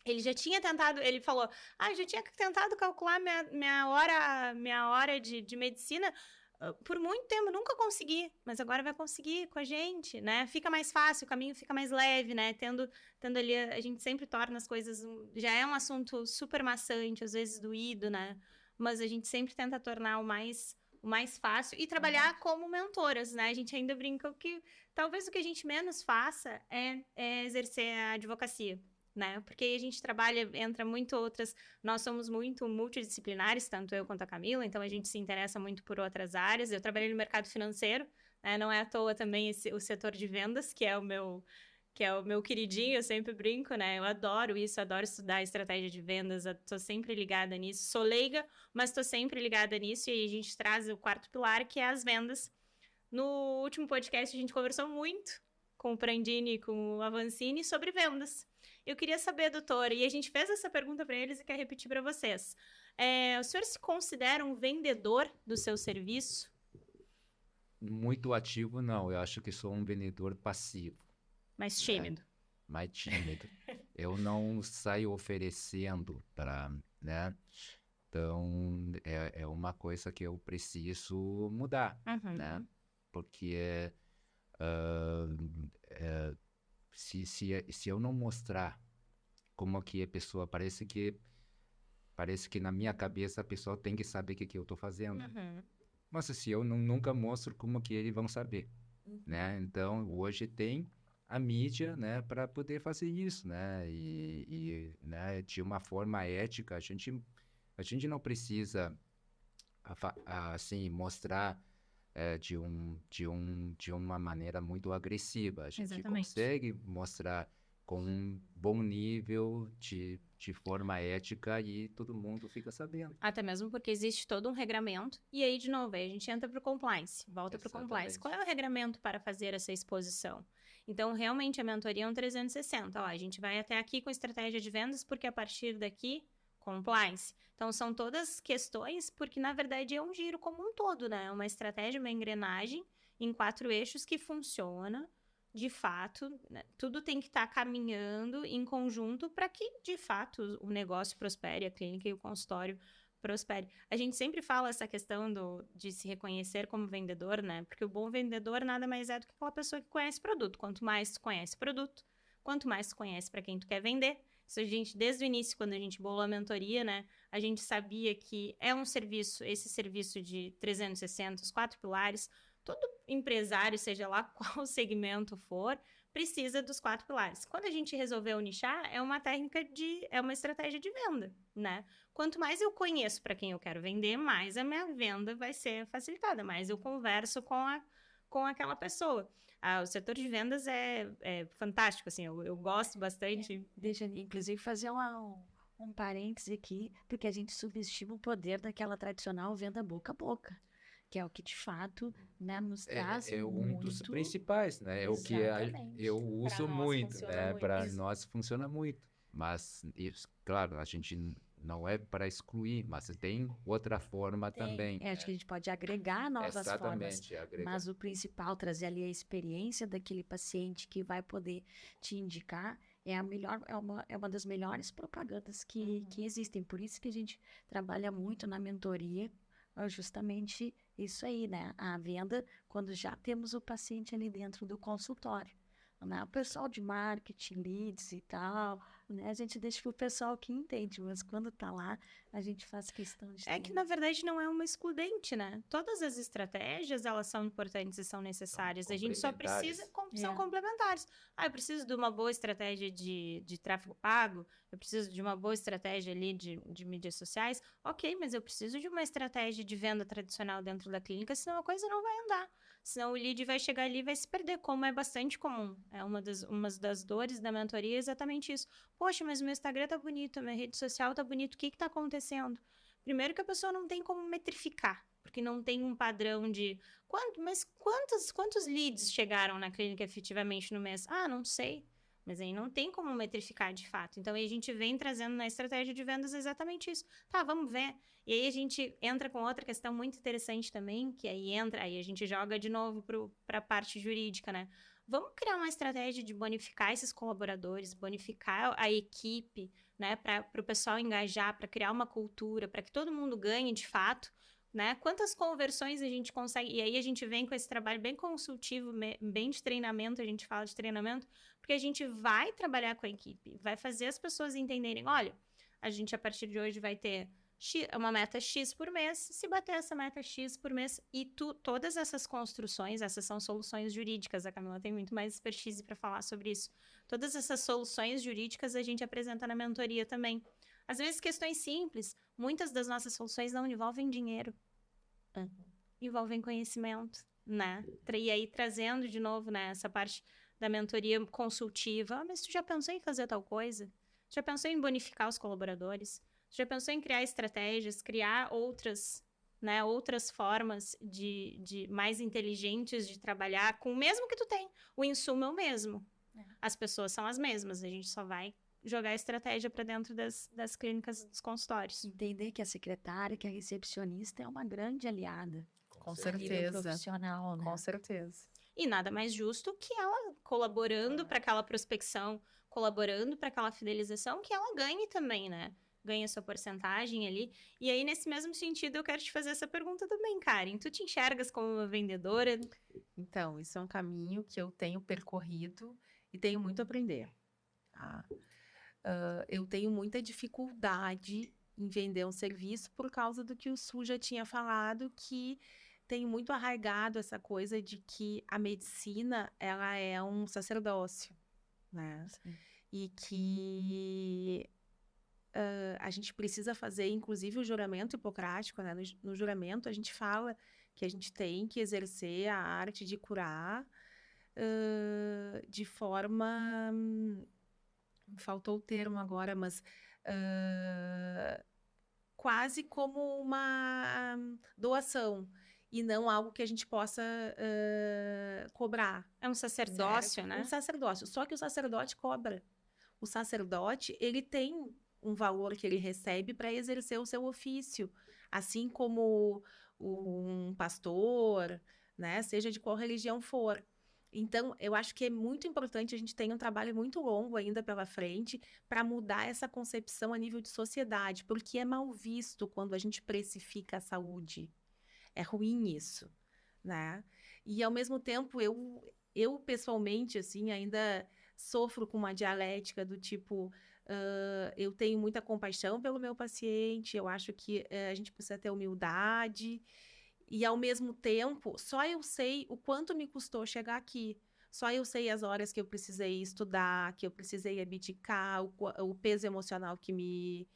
Ele já tinha tentado, ele falou, já tinha tentado calcular minha hora de medicina por muito tempo, nunca consegui, mas agora vai conseguir com a gente, né? Fica mais fácil, o caminho fica mais leve, né? Tendo ali, a gente sempre torna as coisas, já é um assunto super maçante, às vezes doído, né? Mas a gente sempre tenta tornar o mais fácil e trabalhar como mentoras, né? A gente ainda brinca que talvez o que a gente menos faça é exercer a advocacia, né? Porque aí a gente trabalha, entra muito outras, nós somos muito multidisciplinares, tanto eu quanto a Camila, então a gente se interessa muito por outras áreas. Eu trabalhei no mercado financeiro, né? Não é à toa também o setor de vendas, que é o meu queridinho, eu sempre brinco, né? Eu adoro isso, adoro estudar estratégia de vendas, tô sempre ligada nisso. Sou leiga, mas tô sempre ligada nisso, e aí a gente traz o 4º pilar, que é as vendas. No último podcast a gente conversou muito com o Prandini e com o Avancini sobre vendas. Eu queria saber, doutora, e a gente fez essa pergunta para eles e quer repetir para vocês. O senhor se considera um vendedor do seu serviço?
Muito ativo, não. Eu acho que sou um vendedor passivo,
Mais
né?
tímido.
Mais tímido. Eu não saio oferecendo para, né? Então, é uma coisa que eu preciso mudar, né? Porque se eu não mostrar como que a pessoa, parece que parece que na minha cabeça a pessoa tem que saber o que eu estou fazendo.
Uhum.
Mas se eu nunca mostro, como que eles vão saber, né? Então, hoje tem a mídia, né, para poder fazer isso, né? Né, de uma forma ética, a gente não precisa assim mostrar de uma maneira muito agressiva. A gente
Exatamente.
consegue mostrar com um bom nível de forma ética e todo mundo fica sabendo.
Até mesmo porque existe todo um regramento. E aí, de novo, aí a gente entra para o compliance. Volta para o compliance.
Exatamente.
Qual é o regramento para fazer essa exposição? Então, realmente, a mentoria é um 360. Ó, a gente vai até aqui com estratégia de vendas, porque a partir daqui, compliance. Então, são todas questões, porque, na verdade, é um giro como um todo, né? É uma estratégia, uma engrenagem em 4 eixos que funciona de fato, né? Tudo tem que estar caminhando em conjunto para que, de fato, o negócio prospere, a clínica e o consultório prospere. A gente sempre fala essa questão de se reconhecer como vendedor, né? Porque o bom vendedor nada mais é do que aquela pessoa que conhece produto. Quanto mais tu conhece produto, quanto mais tu conhece para quem tu quer vender. Isso a gente, desde o início, quando a gente bolou a mentoria, né? A gente sabia que é um serviço, esse serviço de 360, os 4 pilares. Todo empresário, seja lá qual segmento for, precisa dos 4 pilares. Quando a gente resolveu nichar, é uma estratégia de venda, né? Quanto mais eu conheço para quem eu quero vender, mais a minha venda vai ser facilitada, mais eu converso com aquela pessoa. O setor de vendas é fantástico, assim, eu gosto bastante.
Deixa eu, inclusive, fazer um parêntese aqui, porque a gente subestima o poder daquela tradicional venda boca a boca, que é o que, de fato, né, nos traz
Um dos
muito...
principais, né? É o que
Exatamente.
eu
Pra
uso
nós
muito,
funciona
né?
muito.
Para nós funciona muito. Mas, isso, claro, a gente não é para excluir, mas tem outra forma também.
Acho que a gente pode agregar novas formas,
Exatamente, agregar.
mas o principal, trazer ali a experiência daquele paciente que vai poder te indicar, é uma das melhores propagandas que existem. Por isso que a gente trabalha muito na mentoria, justamente isso aí, né? A venda, quando já temos o paciente ali dentro do consultório. Né? O pessoal de marketing, leads e tal, né? A gente deixa pro pessoal que entende, mas quando tá lá, a gente faz questão de
É que, na verdade, não é uma excludente, né? Todas as estratégias, elas são importantes e são necessárias. A gente só precisa... São complementares. Eu preciso de uma boa estratégia de tráfego pago, eu preciso de uma boa estratégia ali de mídias sociais. Ok, mas eu preciso de uma estratégia de venda tradicional dentro da clínica, senão a coisa não vai andar. Senão o lead vai chegar ali e vai se perder, como é bastante comum. É uma das dores da mentoria é exatamente isso. Poxa, mas o meu Instagram tá bonito, a minha rede social tá bonito, o que tá acontecendo? Primeiro que a pessoa não tem como metrificar, porque não tem um padrão de... quantos leads chegaram na clínica efetivamente no mês? Não sei. Mas aí não tem como metrificar de fato. Então aí a gente vem trazendo na estratégia de vendas exatamente isso. Tá, vamos ver. E aí a gente entra com outra questão muito interessante também, que aí a gente joga de novo para a parte jurídica, né? Vamos criar uma estratégia de bonificar esses colaboradores, bonificar a equipe, né? Para o pessoal engajar, para criar uma cultura, para que todo mundo ganhe de fato, né? Quantas conversões a gente consegue... E aí a gente vem com esse trabalho bem consultivo, bem de treinamento, a gente fala de treinamento, porque a gente vai trabalhar com a equipe, vai fazer as pessoas entenderem, olha, a gente a partir de hoje vai ter uma meta X por mês, se bater essa meta X por mês, e todas essas construções, essas são soluções jurídicas, a Camila tem muito mais expertise para falar sobre isso, todas essas soluções jurídicas a gente apresenta na mentoria também. Às vezes questões simples, muitas das nossas soluções não envolvem dinheiro, envolvem conhecimento, né? E aí trazendo de novo, né, essa parte da mentoria consultiva, mas tu já pensou em fazer tal coisa? Já pensou em bonificar os colaboradores? Já pensou em criar estratégias, criar outras formas de mais inteligentes de trabalhar com o mesmo que tu tem? O insumo é o mesmo. As pessoas são as mesmas. A gente só vai jogar a estratégia para dentro das clínicas, dos consultórios.
Entender que a secretária, que a recepcionista é uma grande aliada.
Com
Nível
certeza.
profissional, né?
Com certeza.
E nada mais justo que ela colaborando para aquela prospecção, colaborando para aquela fidelização, que ela ganhe também, né? Ganha sua porcentagem ali. E aí, nesse mesmo sentido, eu quero te fazer essa pergunta também, Karen. Tu te enxergas como uma vendedora?
Então, isso é um caminho que eu tenho percorrido e tenho muito a aprender. Tá? Eu tenho muita dificuldade em vender um serviço por causa do que o Su já tinha falado, que tem muito arraigado essa coisa de que a medicina, ela é um sacerdócio, né? E que a gente precisa fazer, inclusive, o juramento hipocrático, né? No juramento, a gente fala que a gente tem que exercer a arte de curar de forma... faltou o termo agora, mas quase como uma doação, e não algo que a gente possa cobrar.
É um sacerdócio, né?
Um sacerdócio. Só que o sacerdote cobra. O sacerdote, ele tem um valor que ele recebe para exercer o seu ofício, assim como um pastor, né? Seja de qual religião for. Então, eu acho que é muito importante, a gente tem um trabalho muito longo ainda pela frente para mudar essa concepção a nível de sociedade, porque é mal visto quando a gente precifica a saúde. É ruim isso, né? E, ao mesmo tempo, eu pessoalmente, assim, ainda sofro com uma dialética do tipo, eu tenho muita compaixão pelo meu paciente, eu acho que a gente precisa ter humildade, e, ao mesmo tempo, só eu sei o quanto me custou chegar aqui. Só eu sei as horas que eu precisei estudar, que eu precisei abdicar, o peso emocional que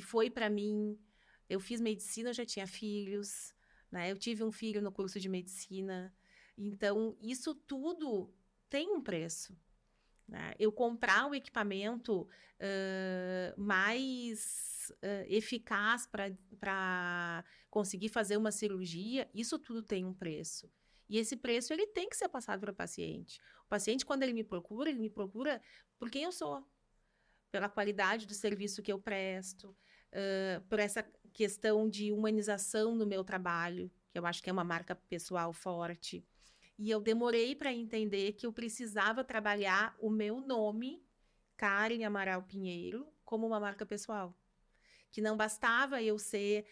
foi para mim. Eu fiz medicina, eu já tinha filhos, né? Eu tive um filho no curso de medicina. Então, isso tudo tem um preço, né? Eu comprar um equipamento mais eficaz para conseguir fazer uma cirurgia, isso tudo tem um preço. E esse preço, ele tem que ser passado para o paciente. O paciente, quando ele me procura por quem eu sou, pela qualidade do serviço que eu presto, por essa questão de humanização no meu trabalho, que eu acho que é uma marca pessoal forte. E eu demorei para entender que eu precisava trabalhar o meu nome, Karen Amaral Pinheiro, como uma marca pessoal. Que não bastava eu ser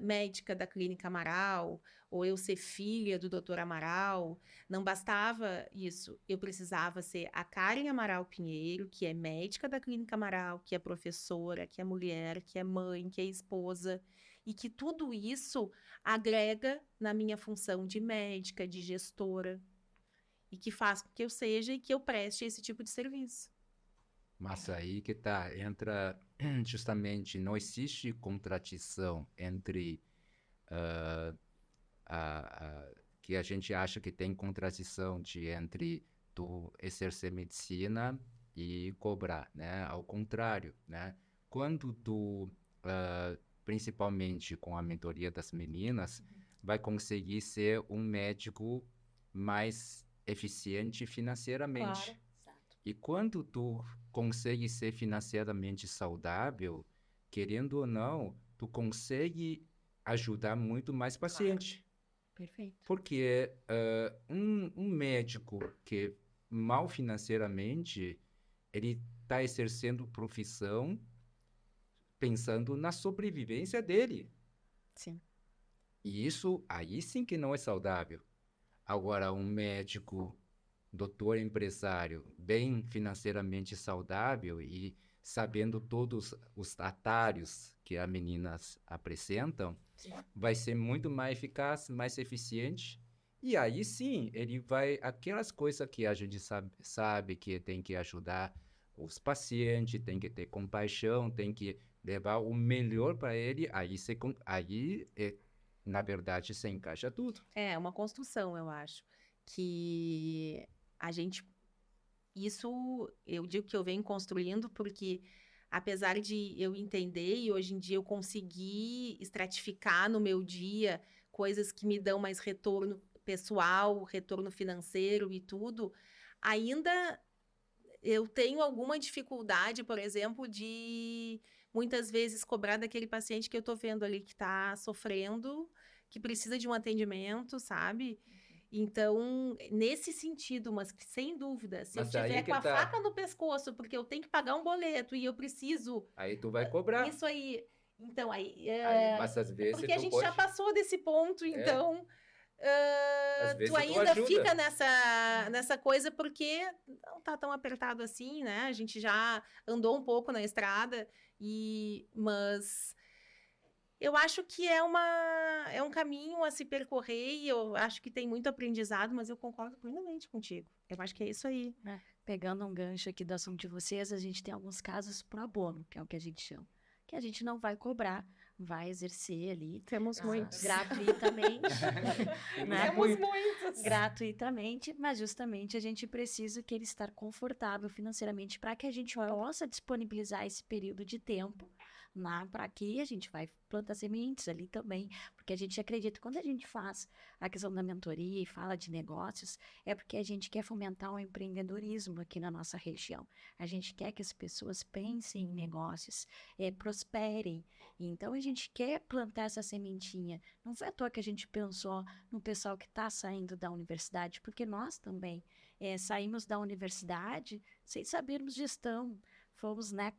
médica da Clínica Amaral, ou eu ser filha do Dr. Amaral, não bastava isso. Eu precisava ser a Karen Amaral Pinheiro, que é médica da Clínica Amaral, que é professora, que é mulher, que é mãe, que é esposa, e que tudo isso agrega na minha função de médica, de gestora, e que faz com que eu seja e que eu preste esse tipo de serviço.
Mas aí que tá, entra justamente, não existe contradição entre que a gente acha que tem contradição entre tu exercer medicina e cobrar, né? Ao contrário, né? Quando tu, principalmente com a mentoria das meninas, vai conseguir ser um médico mais eficiente financeiramente.
Claro. Exato.
E quando tu consegue ser financeiramente saudável, querendo ou não, tu consegue ajudar muito mais paciente.
Perfeito.
Porque um médico que mal financeiramente, ele está exercendo profissão pensando na sobrevivência dele.
Sim.
E isso aí sim que não é saudável. Agora, um médico, doutor empresário, bem financeiramente saudável e sabendo todos os atalhos que as meninas apresentam,
Sim.
vai ser muito mais eficaz, mais eficiente. E aí sim, ele vai... Aquelas coisas que a gente sabe que tem que ajudar os pacientes, tem que ter compaixão, tem que levar o melhor para ele, na verdade, se encaixa tudo.
É uma construção, eu acho. Que a gente... Isso eu digo que eu venho construindo porque, apesar de eu entender e hoje em dia eu conseguir estratificar no meu dia coisas que me dão mais retorno pessoal, retorno financeiro e tudo, ainda eu tenho alguma dificuldade, por exemplo, de muitas vezes cobrar daquele paciente que eu tô vendo ali que tá sofrendo, que precisa de um atendimento, sabe? Então, nesse sentido, mas que, sem dúvida, se eu
Mas aí
tiver
que
com a
tá.
faca no pescoço, porque eu tenho que pagar um boleto e eu preciso,
Aí tu vai cobrar.
isso aí. Então,
Mas às vezes
porque a
tu
gente
pode...
já passou desse ponto, então
Às vezes
tu
tu
ainda
ajuda.
fica nessa coisa porque não tá tão apertado assim, né? A gente já andou um pouco na estrada, mas eu acho que é um caminho a se percorrer e eu acho que tem muito aprendizado, mas eu concordo plenamente contigo. Eu acho que é isso aí.
Pegando um gancho aqui do assunto de vocês, a gente tem alguns casos pro bono, que é o que a gente chama. Que a gente não vai cobrar, vai exercer ali
Temos muitos.
gratuitamente. né?
Temos muitos.
Gratuitamente, mas justamente a gente precisa que ele estar confortável financeiramente para que a gente possa disponibilizar esse período de tempo, né, para que a gente vai plantar sementes ali também, porque a gente acredita, quando a gente faz a questão da mentoria e fala de negócios, é porque a gente quer fomentar o empreendedorismo aqui na nossa região. A gente quer que as pessoas pensem em negócios, prosperem. Então, a gente quer plantar essa sementinha. Não foi à toa que a gente pensou no pessoal que está saindo da universidade, porque nós também saímos da universidade sem sabermos gestão. Fomos, né?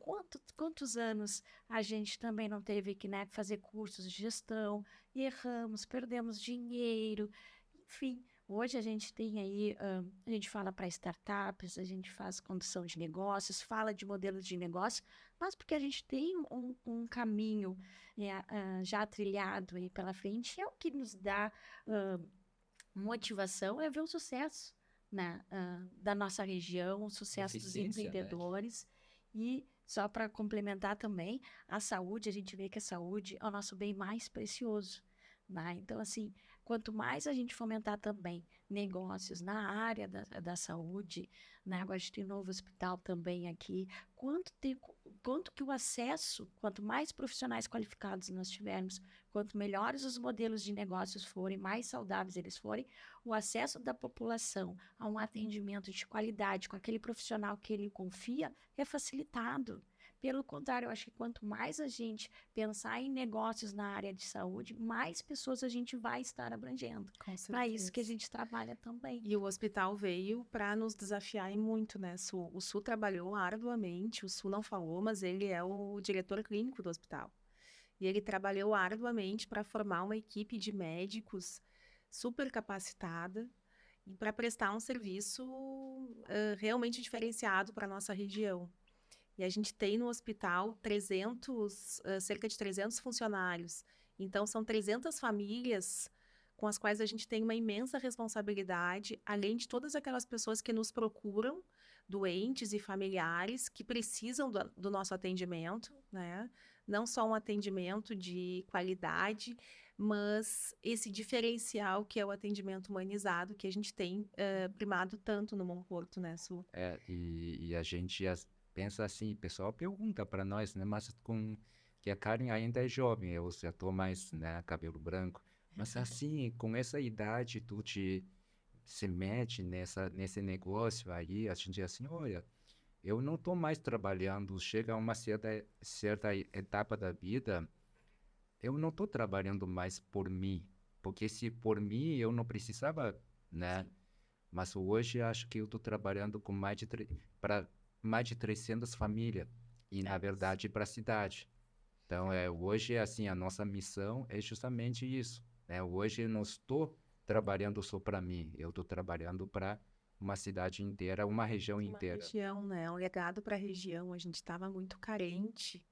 Quantos anos a gente também não teve que, né, fazer cursos de gestão, erramos, perdemos dinheiro, enfim. Hoje a gente tem aí, a gente fala para startups, a gente faz condução de negócios, fala de modelos de negócio, mas porque a gente tem um caminho já trilhado aí pela frente, é o que nos dá motivação, é ver o sucesso, né, da nossa região, o sucesso dos
Eficiência, né?
empreendedores. E só para complementar também, a saúde, a gente vê que a saúde é o nosso bem mais precioso, né? Então, assim, quanto mais a gente fomentar também negócios na área da saúde, né? Agora a gente tem um novo hospital também aqui, quanto que o acesso, quanto mais profissionais qualificados nós tivermos, quanto melhores os modelos de negócios forem, mais saudáveis eles forem, o acesso da população a um atendimento de qualidade com aquele profissional que ele confia é facilitado. Pelo contrário, eu acho que quanto mais a gente pensar em negócios na área de saúde, mais pessoas a gente vai estar abrangendo. Para isso que a gente trabalha também.
E o hospital veio para nos desafiar e muito, né, Su? O Su trabalhou arduamente, o Su não falou, mas ele é o diretor clínico do hospital. E ele trabalhou arduamente para formar uma equipe de médicos super capacitada e para prestar um serviço realmente diferenciado para a nossa região. E a gente tem no hospital cerca de 300 funcionários. Então, são 300 famílias com as quais a gente tem uma imensa responsabilidade, além de todas aquelas pessoas que nos procuram, doentes e familiares, que precisam do nosso atendimento, né? Não só um atendimento de qualidade, mas esse diferencial que é o atendimento humanizado, que a gente tem primado tanto no Monporto, né, Su?
E a gente pensa assim, o pessoal pergunta para nós, né? Mas que a Karen ainda é jovem, eu já tô mais, né, cabelo branco. Mas assim, com essa idade, se mete nesse negócio aí, a gente assim, olha, eu não tô mais trabalhando, chega a uma certa etapa da vida, eu não tô trabalhando mais por mim, porque se por mim eu não precisava, né? Mas hoje acho que eu estou trabalhando com para mais de 300 famílias e, na verdade, para a cidade. Então, hoje, assim, a nossa missão é justamente isso, né? Hoje eu não estou trabalhando só para mim, eu estou trabalhando para uma cidade inteira, uma região inteira.
Uma região, né? Um legado para a região. A gente estava muito carente.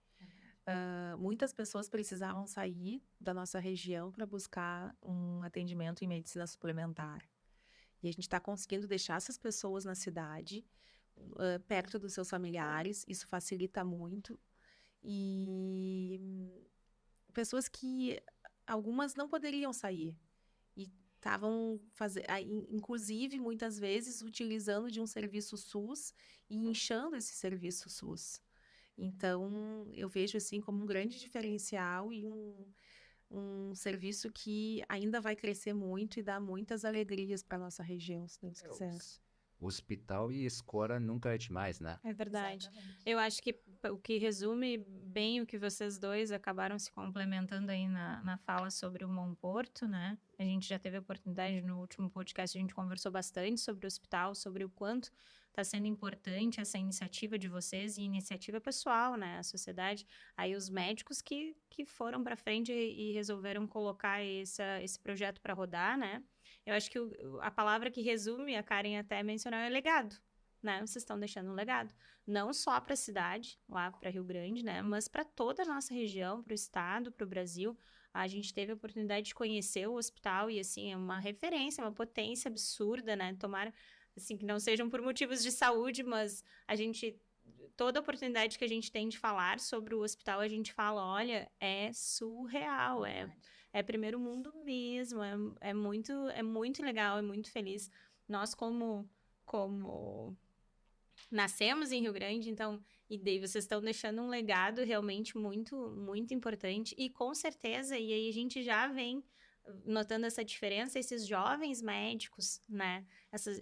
Muitas pessoas precisavam sair da nossa região para buscar um atendimento em medicina suplementar. E a gente está conseguindo deixar essas pessoas na cidade, perto dos seus familiares. Isso facilita muito. E pessoas que algumas não poderiam sair e estavam inclusive muitas vezes utilizando de um serviço SUS e inchando esse serviço SUS. Então eu vejo assim como um grande diferencial e um serviço que ainda vai crescer muito e dar muitas alegrias para nossa região, se Deus quiser.
Hospital e escola nunca é demais, né?
É verdade.
Exatamente.
Eu acho que o que resume bem o que vocês dois acabaram se complementando aí na fala sobre o Monporto, né? A gente já teve a oportunidade no último podcast, a gente conversou bastante sobre o hospital, sobre o quanto está sendo importante essa iniciativa de vocês e iniciativa pessoal, né? A sociedade, aí os médicos que foram para frente e resolveram colocar esse projeto para rodar, né? eu acho que a palavra que resume, a Karen até mencionou, é legado, né? Vocês estão deixando um legado. Não só para a cidade, lá para Rio Grande, né? Mas para toda a nossa região, para o estado, para o Brasil. A gente teve a oportunidade de conhecer o hospital e, assim, é uma referência, uma potência absurda, né? Tomara, assim, que não sejam por motivos de saúde, mas a gente... Toda oportunidade que a gente tem de falar sobre o hospital, a gente fala, olha, é surreal, é primeiro mundo mesmo, é muito legal, é muito feliz. Nós, como nascemos em Rio Grande, então, e daí vocês estão deixando um legado realmente muito, muito importante, e com certeza, e aí a gente já vem notando essa diferença, esses jovens médicos, né,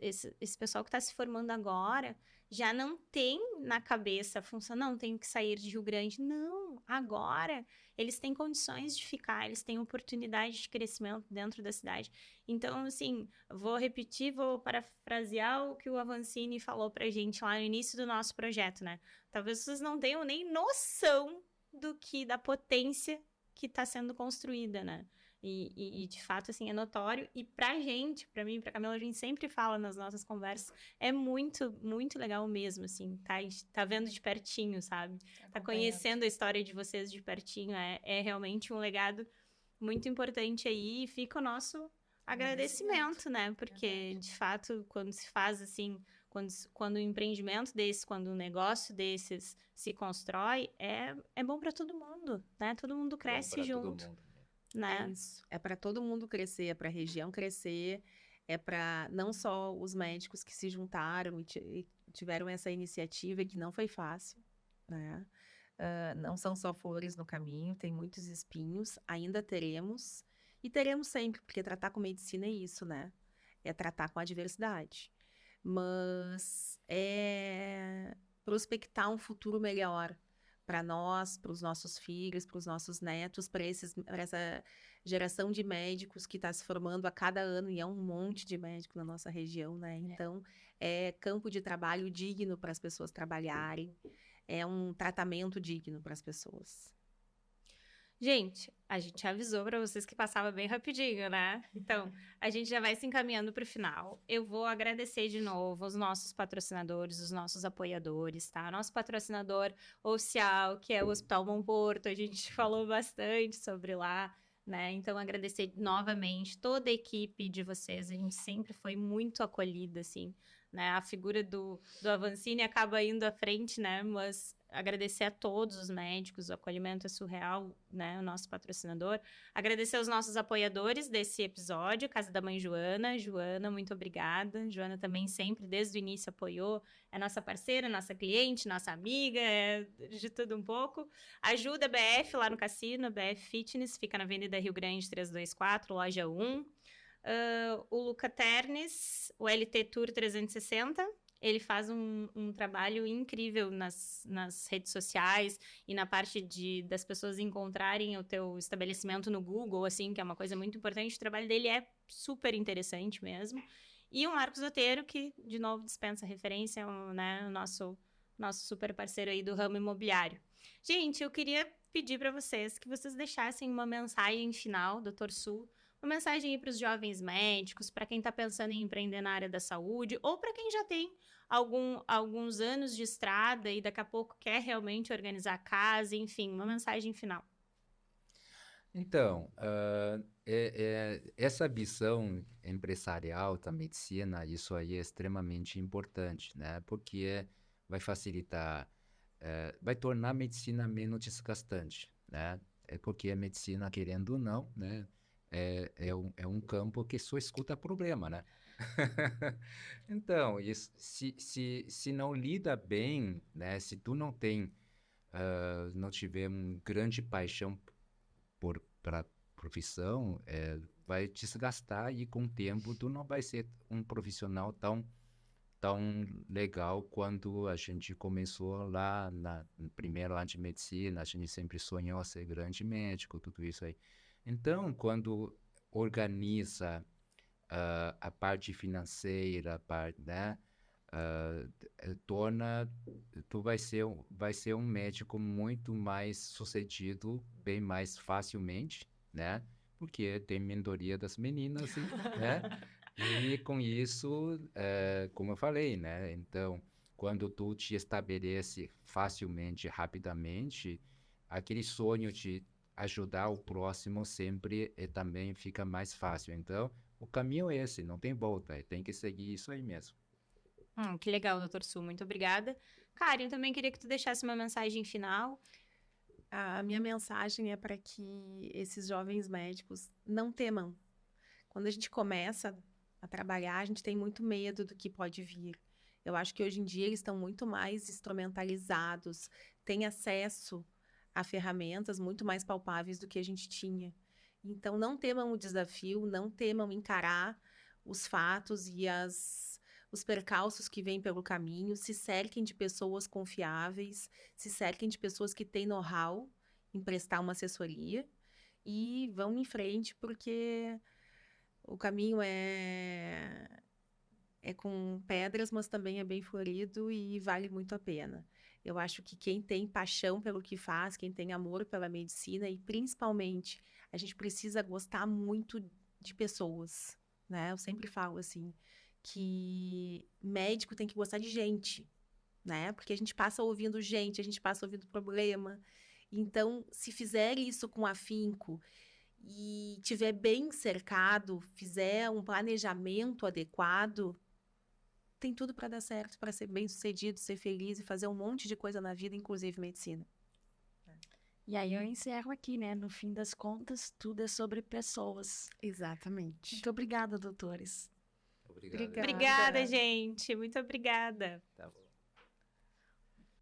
esse pessoal que está se formando agora, já não tem na cabeça a função, não, tenho que sair de Rio Grande, não, agora eles têm condições de ficar, eles têm oportunidade de crescimento dentro da cidade. Então, assim, vou repetir, vou parafrasear o que o Avancini falou pra gente lá no início do nosso projeto, né? Talvez vocês não tenham nem noção da potência que está sendo construída, né? E, de fato, assim, é notório. E pra gente, pra mim, pra Camila, a gente sempre fala nas nossas conversas, é muito, muito legal mesmo, assim, tá vendo de pertinho, sabe? Tá conhecendo a história de vocês de pertinho. É realmente um legado muito importante aí. E fica o nosso agradecimento, né? Porque, de fato, quando se faz assim, quando um empreendimento desse, quando um negócio desses se constrói, é bom para todo mundo, né? Todo mundo cresce
Bom pra todo
junto,
mundo.
É
né?
isso. É para todo mundo crescer, é para a região crescer, é para não só os médicos que se juntaram e tiveram essa iniciativa que não foi fácil, né? Não são só flores no caminho, tem muitos espinhos, ainda teremos, e teremos sempre, porque tratar com medicina é isso, né? É tratar com a diversidade. Mas é prospectar um futuro melhor para nós, para os nossos filhos, para os nossos netos, para essa geração de médicos que está se formando a cada ano, e é um monte de médico na nossa região, né? Então, é campo de trabalho digno para as pessoas trabalharem, é um tratamento digno para as pessoas.
Gente, a gente avisou para vocês que passava bem rapidinho, né? Então, a gente já vai se encaminhando para o final. Eu vou agradecer de novo os nossos patrocinadores, os nossos apoiadores, tá? Nosso patrocinador oficial, que é o Hospital Bom Porto, a gente falou bastante sobre lá, né? Então, agradecer novamente toda a equipe de vocês, a gente sempre foi muito acolhida, assim, né? A figura do Avancini acaba indo à frente, né? Mas agradecer a todos os médicos, o acolhimento é surreal, né? O nosso patrocinador. Agradecer aos nossos apoiadores desse episódio, Casa da Mãe Joana. Joana, muito obrigada. Joana também sempre, desde o início, apoiou. É nossa parceira, nossa cliente, nossa amiga, é de tudo um pouco. Ajuda a BF lá no cassino, BF Fitness, fica na Avenida Rio Grande 324, loja 1. O Luca Ternes, o LT Tour 360, ele faz um trabalho incrível nas redes sociais e na parte das pessoas encontrarem o teu estabelecimento no Google, assim, que é uma coisa muito importante. O trabalho dele é super interessante mesmo. E o Marcos Oteiro, que, de novo, dispensa referência, né, o nosso super parceiro aí do ramo imobiliário. Gente, eu queria pedir para vocês que vocês deixassem uma mensagem final, Dr. Su, uma mensagem aí para os jovens médicos, para quem está pensando em empreender na área da saúde, ou para quem já tem alguns anos de estrada e daqui a pouco quer realmente organizar a casa, enfim, uma mensagem final.
Então, essa visão empresarial da medicina, isso aí é extremamente importante, né? Porque vai facilitar, vai tornar a medicina menos desgastante, né? É porque a medicina, querendo ou não, né? É um campo que só escuta problema, né? Então, se não lida bem, né? Se tu não tiver uma grande paixão para profissão, vai desgastar e com o tempo tu não vai ser um profissional tão legal quanto a gente começou lá no primeiro ano de medicina. A gente sempre sonhou ser grande médico, tudo isso aí. Então, quando organiza a parte financeira, né, tu vai ser um médico muito mais sucedido, bem mais facilmente, né? Porque tem mentoria das meninas, né? E com isso, como eu falei, né? Então, quando tu te estabelece facilmente, rapidamente, aquele sonho de ajudar o próximo sempre também fica mais fácil. Então, o caminho é esse, não tem volta, tem que seguir isso aí mesmo.
Que legal, doutor Su, muito obrigada. Karen, também queria que tu deixasse uma mensagem final.
A minha mensagem é para que esses jovens médicos não temam. Quando a gente começa a trabalhar, a gente tem muito medo do que pode vir. Eu acho que hoje em dia eles estão muito mais instrumentalizados, têm acesso a ferramentas muito mais palpáveis do que a gente tinha. Então, não temam o desafio, não temam encarar os fatos e os percalços que vêm pelo caminho, se cerquem de pessoas confiáveis, se cerquem de pessoas que têm know-how em prestar uma assessoria e vão em frente, porque o caminho é com pedras, mas também é bem florido e vale muito a pena. Eu acho que quem tem paixão pelo que faz, quem tem amor pela medicina e principalmente a gente precisa gostar muito de pessoas, né? Eu sempre falo assim que médico tem que gostar de gente, né? Porque a gente passa ouvindo gente, a gente passa ouvindo problema. Então, se fizer isso com afinco e tiver bem cercado, fizer um planejamento adequado, tem tudo para dar certo, para ser bem-sucedido, ser feliz e fazer um monte de coisa na vida, inclusive medicina.
E aí eu encerro aqui, né? No fim das contas, tudo é sobre pessoas.
Exatamente.
Muito obrigada, doutores.
Obrigado.
Obrigada.
Obrigada, gente. Muito obrigada.
Tá bom.